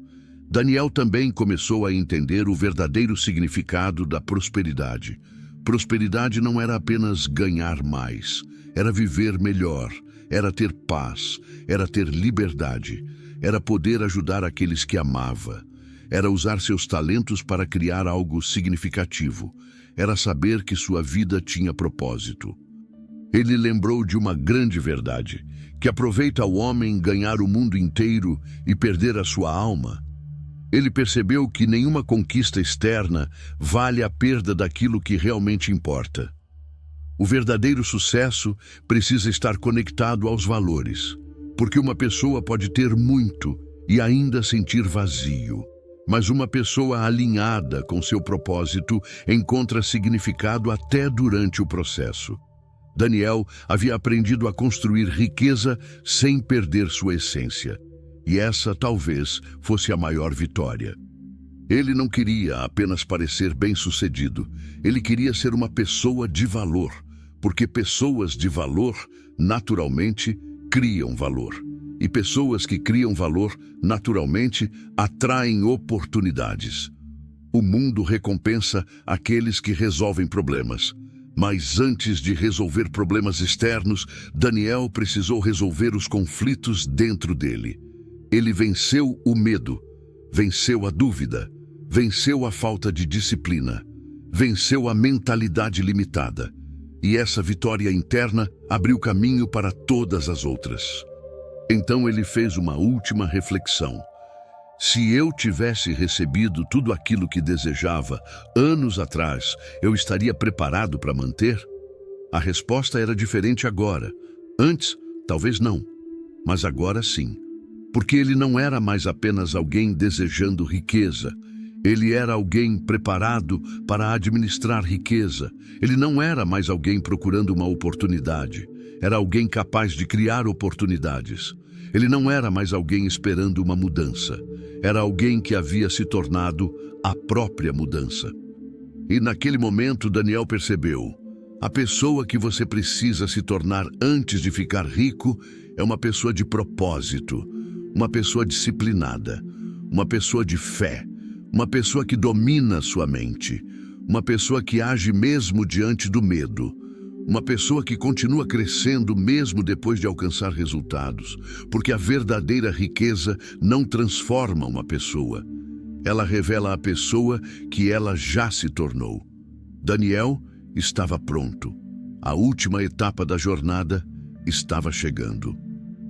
Daniel também começou a entender o verdadeiro significado da prosperidade. Prosperidade não era apenas ganhar mais, era viver melhor, era ter paz, era ter liberdade, era poder ajudar aqueles que amava, era usar seus talentos para criar algo significativo, era saber que sua vida tinha propósito. Ele lembrou de uma grande verdade, que aproveita ao homem ganhar o mundo inteiro e perder a sua alma. Ele percebeu que nenhuma conquista externa vale a perda daquilo que realmente importa. O verdadeiro sucesso precisa estar conectado aos valores, porque uma pessoa pode ter muito e ainda sentir vazio, mas uma pessoa alinhada com seu propósito encontra significado até durante o processo. Daniel havia aprendido a construir riqueza sem perder sua essência. E essa talvez fosse a maior vitória. Ele não queria apenas parecer bem-sucedido. Ele queria ser uma pessoa de valor. Porque pessoas de valor, naturalmente, criam valor. E pessoas que criam valor, naturalmente, atraem oportunidades. O mundo recompensa aqueles que resolvem problemas. Mas antes de resolver problemas externos, Daniel precisou resolver os conflitos dentro dele. Ele venceu o medo, venceu a dúvida, venceu a falta de disciplina, venceu a mentalidade limitada. E essa vitória interna abriu caminho para todas as outras. Então ele fez uma última reflexão. Se eu tivesse recebido tudo aquilo que desejava anos atrás, eu estaria preparado para manter? A resposta era diferente agora. Antes, talvez não, mas agora sim. Porque ele não era mais apenas alguém desejando riqueza. Ele era alguém preparado para administrar riqueza. Ele não era mais alguém procurando uma oportunidade. Era alguém capaz de criar oportunidades. Ele não era mais alguém esperando uma mudança. Era alguém que havia se tornado a própria mudança. E naquele momento Daniel percebeu: a pessoa que você precisa se tornar antes de ficar rico é uma pessoa de propósito, uma pessoa disciplinada, uma pessoa de fé, uma pessoa que domina sua mente, uma pessoa que age mesmo diante do medo, uma pessoa que continua crescendo mesmo depois de alcançar resultados, porque a verdadeira riqueza não transforma uma pessoa. Ela revela a pessoa que ela já se tornou. Daniel estava pronto. A última etapa da jornada estava chegando.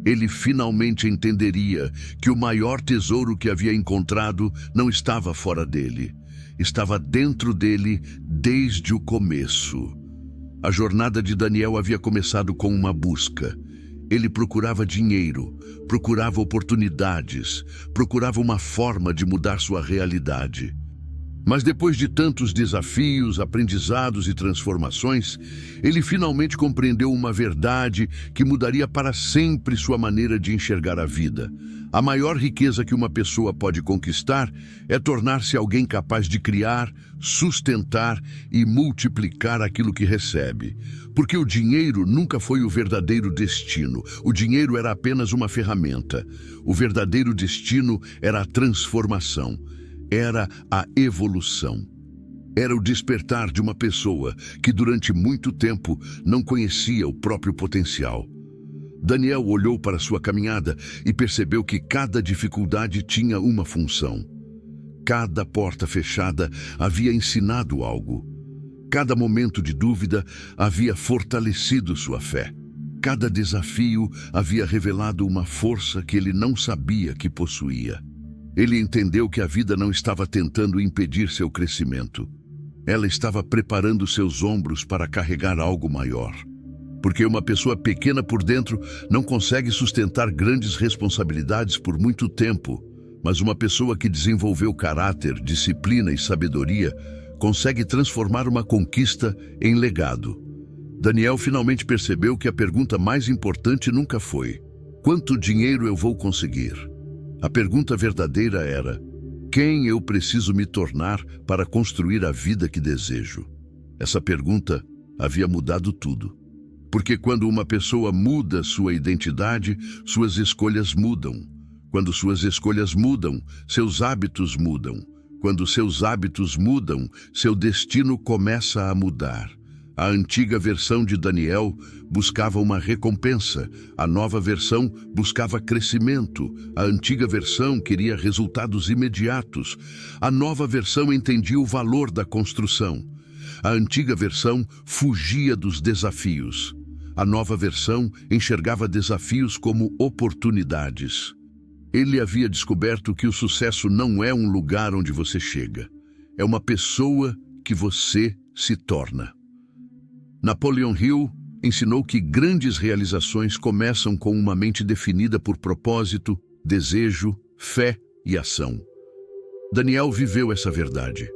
Ele finalmente entenderia que o maior tesouro que havia encontrado não estava fora dele. Estava dentro dele desde o começo. A jornada de Daniel havia começado com uma busca. Ele procurava dinheiro, procurava oportunidades, procurava uma forma de mudar sua realidade. Mas depois de tantos desafios, aprendizados e transformações, ele finalmente compreendeu uma verdade que mudaria para sempre sua maneira de enxergar a vida. A maior riqueza que uma pessoa pode conquistar é tornar-se alguém capaz de criar, sustentar e multiplicar aquilo que recebe. Porque o dinheiro nunca foi o verdadeiro destino. O dinheiro era apenas uma ferramenta. O verdadeiro destino era a transformação. Era a evolução. Era o despertar de uma pessoa que durante muito tempo não conhecia o próprio potencial. Daniel olhou para sua caminhada e percebeu que cada dificuldade tinha uma função. Cada porta fechada havia ensinado algo. Cada momento de dúvida havia fortalecido sua fé. Cada desafio havia revelado uma força que ele não sabia que possuía. Ele entendeu que a vida não estava tentando impedir seu crescimento. Ela estava preparando seus ombros para carregar algo maior. Porque uma pessoa pequena por dentro não consegue sustentar grandes responsabilidades por muito tempo, mas uma pessoa que desenvolveu caráter, disciplina e sabedoria consegue transformar uma conquista em legado. Daniel finalmente percebeu que a pergunta mais importante nunca foi: quanto dinheiro eu vou conseguir? A pergunta verdadeira era: quem eu preciso me tornar para construir a vida que desejo? Essa pergunta havia mudado tudo. Porque quando uma pessoa muda sua identidade, suas escolhas mudam. Quando suas escolhas mudam, seus hábitos mudam. Quando seus hábitos mudam, seu destino começa a mudar. A antiga versão de Daniel buscava uma recompensa. A nova versão buscava crescimento. A antiga versão queria resultados imediatos. A nova versão entendia o valor da construção. A antiga versão fugia dos desafios. A nova versão enxergava desafios como oportunidades. Ele havia descoberto que o sucesso não é um lugar onde você chega. É uma pessoa que você se torna. Napoleon Hill ensinou que grandes realizações começam com uma mente definida por propósito, desejo, fé e ação. Daniel viveu essa verdade.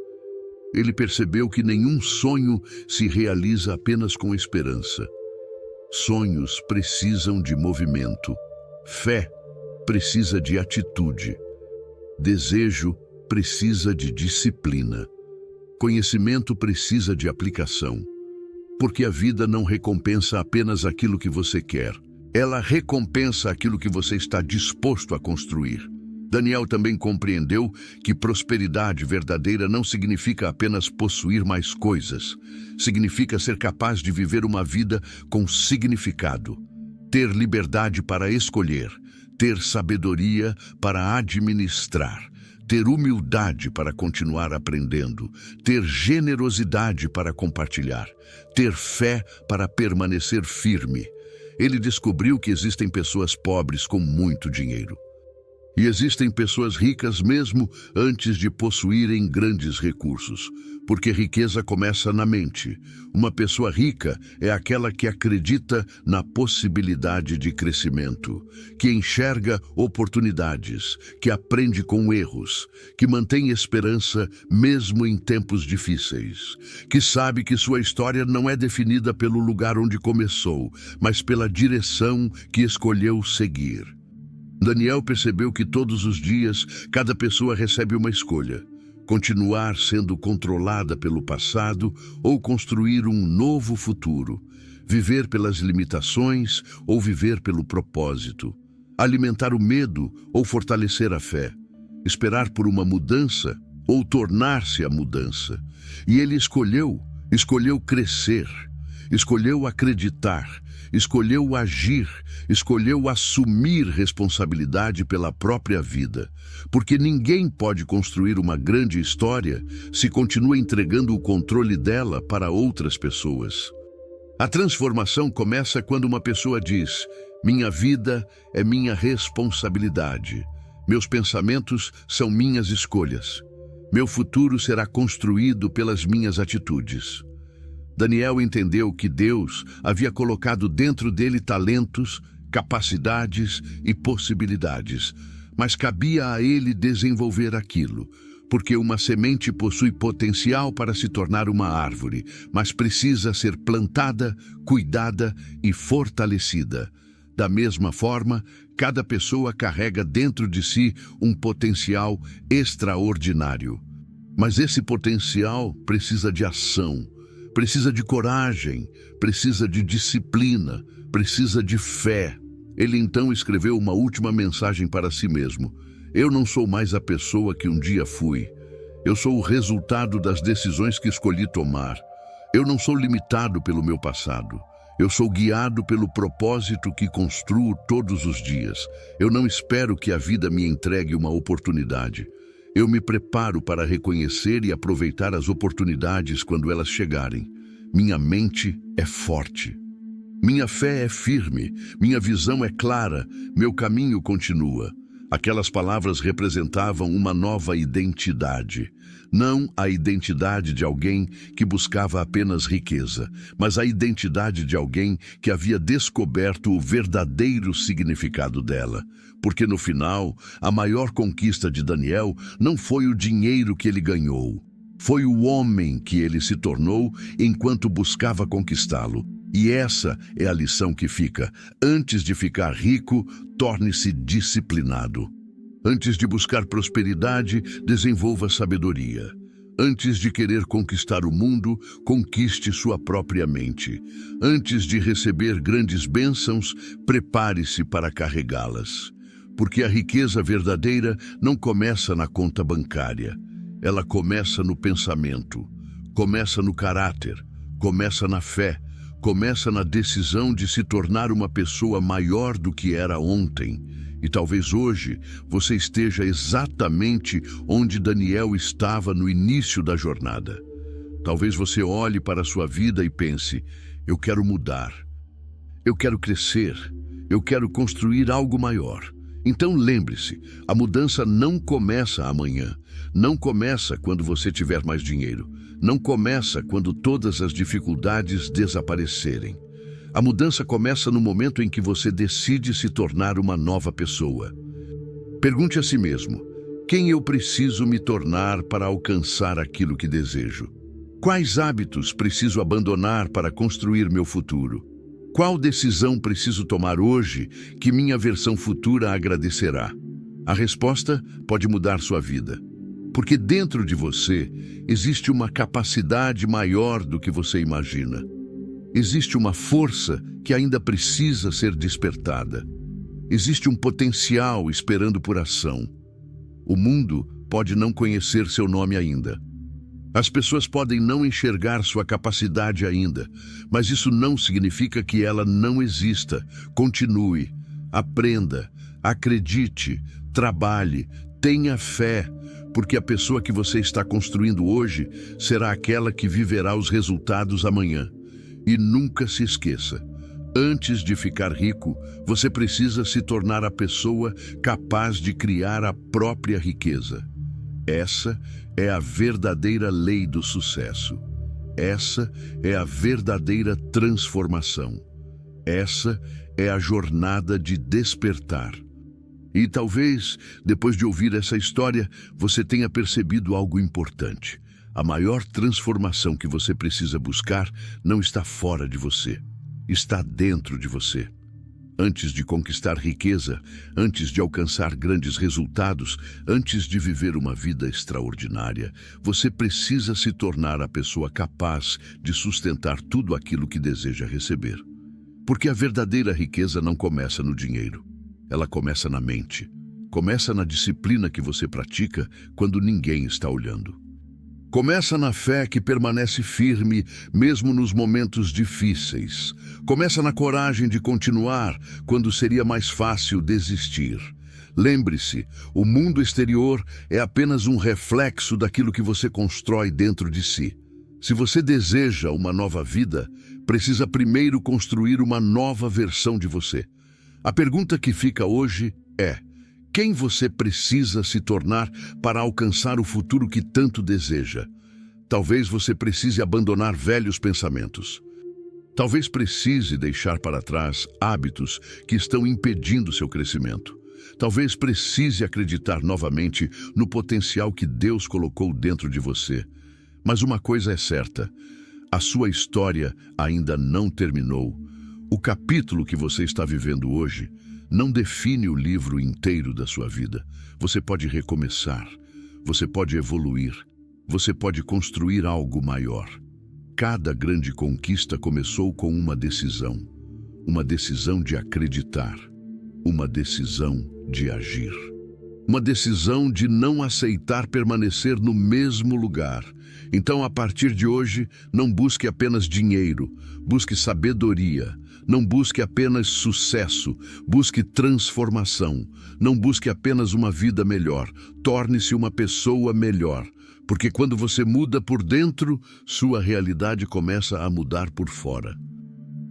Ele percebeu que nenhum sonho se realiza apenas com esperança. Sonhos precisam de movimento. Fé precisa de atitude. Desejo precisa de disciplina. Conhecimento precisa de aplicação. Porque a vida não recompensa apenas aquilo que você quer. Ela recompensa aquilo que você está disposto a construir. Daniel também compreendeu que prosperidade verdadeira não significa apenas possuir mais coisas. Significa ser capaz de viver uma vida com significado. Ter liberdade para escolher. Ter sabedoria para administrar. Ter humildade para continuar aprendendo. Ter generosidade para compartilhar. Ter fé para permanecer firme. Ele descobriu que existem pessoas pobres com muito dinheiro. E existem pessoas ricas mesmo antes de possuírem grandes recursos, porque riqueza começa na mente. Uma pessoa rica é aquela que acredita na possibilidade de crescimento, que enxerga oportunidades, que aprende com erros, que mantém esperança mesmo em tempos difíceis, que sabe que sua história não é definida pelo lugar onde começou, mas pela direção que escolheu seguir. Daniel percebeu que todos os dias, cada pessoa recebe uma escolha: continuar sendo controlada pelo passado ou construir um novo futuro, viver pelas limitações ou viver pelo propósito, alimentar o medo ou fortalecer a fé, esperar por uma mudança ou tornar-se a mudança. E ele escolheu crescer, escolheu acreditar, escolheu agir, escolheu assumir responsabilidade pela própria vida. Porque ninguém pode construir uma grande história se continua entregando o controle dela para outras pessoas. A transformação começa quando uma pessoa diz: minha vida é minha responsabilidade. Meus pensamentos são minhas escolhas. Meu futuro será construído pelas minhas atitudes. Daniel entendeu que Deus havia colocado dentro dele talentos, capacidades e possibilidades, mas cabia a ele desenvolver aquilo, porque uma semente possui potencial para se tornar uma árvore, mas precisa ser plantada, cuidada e fortalecida. Da mesma forma, cada pessoa carrega dentro de si um potencial extraordinário. Mas esse potencial precisa de ação. Precisa de coragem, precisa de disciplina, precisa de fé. Ele então escreveu uma última mensagem para si mesmo: eu não sou mais a pessoa que um dia fui. Eu sou o resultado das decisões que escolhi tomar. Eu não sou limitado pelo meu passado. Eu sou guiado pelo propósito que construo todos os dias. Eu não espero que a vida me entregue uma oportunidade. Eu me preparo para reconhecer e aproveitar as oportunidades quando elas chegarem. Minha mente é forte. Minha fé é firme. Minha visão é clara. Meu caminho continua. Aquelas palavras representavam uma nova identidade. Não a identidade de alguém que buscava apenas riqueza, mas a identidade de alguém que havia descoberto o verdadeiro significado dela. Porque no final, a maior conquista de Daniel não foi o dinheiro que ele ganhou. Foi o homem que ele se tornou enquanto buscava conquistá-lo. E essa é a lição que fica: antes de ficar rico, torne-se disciplinado. Antes de buscar prosperidade, desenvolva sabedoria. Antes de querer conquistar o mundo, conquiste sua própria mente. Antes de receber grandes bênçãos, prepare-se para carregá-las. Porque a riqueza verdadeira não começa na conta bancária. Ela começa no pensamento, começa no caráter, começa na fé, começa na decisão de se tornar uma pessoa maior do que era ontem. E talvez hoje você esteja exatamente onde Daniel estava no início da jornada. Talvez você olhe para a sua vida e pense: eu quero mudar, eu quero crescer, eu quero construir algo maior. Então lembre-se, a mudança não começa amanhã, não começa quando você tiver mais dinheiro, não começa quando todas as dificuldades desaparecerem. A mudança começa no momento em que você decide se tornar uma nova pessoa. Pergunte a si mesmo: quem eu preciso me tornar para alcançar aquilo que desejo? Quais hábitos preciso abandonar para construir meu futuro? Qual decisão preciso tomar hoje que minha versão futura agradecerá? A resposta pode mudar sua vida. Porque dentro de você existe uma capacidade maior do que você imagina. Existe uma força que ainda precisa ser despertada. Existe um potencial esperando por ação. O mundo pode não conhecer seu nome ainda. As pessoas podem não enxergar sua capacidade ainda, mas isso não significa que ela não exista. Continue, aprenda, acredite, trabalhe, tenha fé, porque a pessoa que você está construindo hoje será aquela que viverá os resultados amanhã. E nunca se esqueça, antes de ficar rico, você precisa se tornar a pessoa capaz de criar a própria riqueza. Essa é a verdadeira lei do sucesso. Essa é a verdadeira transformação. Essa é a jornada de despertar. E talvez, depois de ouvir essa história, você tenha percebido algo importante. A maior transformação que você precisa buscar não está fora de você, está dentro de você. Antes de conquistar riqueza, antes de alcançar grandes resultados, antes de viver uma vida extraordinária, você precisa se tornar a pessoa capaz de sustentar tudo aquilo que deseja receber. Porque a verdadeira riqueza não começa no dinheiro. Ela começa na mente. Começa na disciplina que você pratica quando ninguém está olhando. Começa na fé que permanece firme mesmo nos momentos difíceis. Começa na coragem de continuar quando seria mais fácil desistir. Lembre-se, o mundo exterior é apenas um reflexo daquilo que você constrói dentro de si. Se você deseja uma nova vida, precisa primeiro construir uma nova versão de você. A pergunta que fica hoje é: quem você precisa se tornar para alcançar o futuro que tanto deseja? Talvez você precise abandonar velhos pensamentos. Talvez precise deixar para trás hábitos que estão impedindo seu crescimento. Talvez precise acreditar novamente no potencial que Deus colocou dentro de você. Mas uma coisa é certa: a sua história ainda não terminou. O capítulo que você está vivendo hoje não define o livro inteiro da sua vida. Você pode recomeçar, você pode evoluir, você pode construir algo maior. Cada grande conquista começou com uma decisão de acreditar, uma decisão de agir, uma decisão de não aceitar permanecer no mesmo lugar. Então, a partir de hoje, não busque apenas dinheiro, busque sabedoria. Não busque apenas sucesso, busque transformação. Não busque apenas uma vida melhor, torne-se uma pessoa melhor. Porque quando você muda por dentro, sua realidade começa a mudar por fora.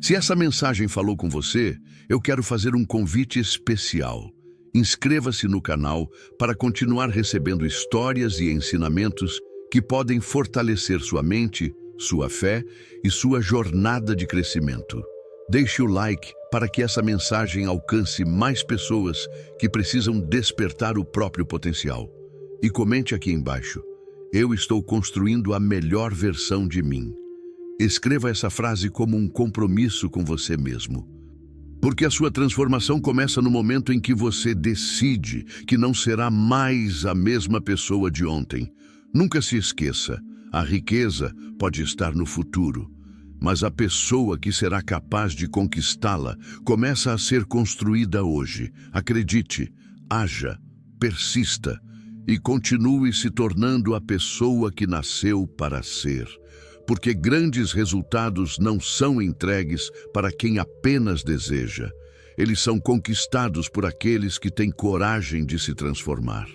Se essa mensagem falou com você, eu quero fazer um convite especial. Inscreva-se no canal para continuar recebendo histórias e ensinamentos que podem fortalecer sua mente, sua fé e sua jornada de crescimento. Deixe o like para que essa mensagem alcance mais pessoas que precisam despertar o próprio potencial. E comente aqui embaixo: eu estou construindo a melhor versão de mim. Escreva essa frase como um compromisso com você mesmo. Porque a sua transformação começa no momento em que você decide que não será mais a mesma pessoa de ontem. Nunca se esqueça, a riqueza pode estar no futuro, mas a pessoa que será capaz de conquistá-la começa a ser construída hoje. Acredite, haja, persista e continue se tornando a pessoa que nasceu para ser. Porque grandes resultados não são entregues para quem apenas deseja. Eles são conquistados por aqueles que têm coragem de se transformar.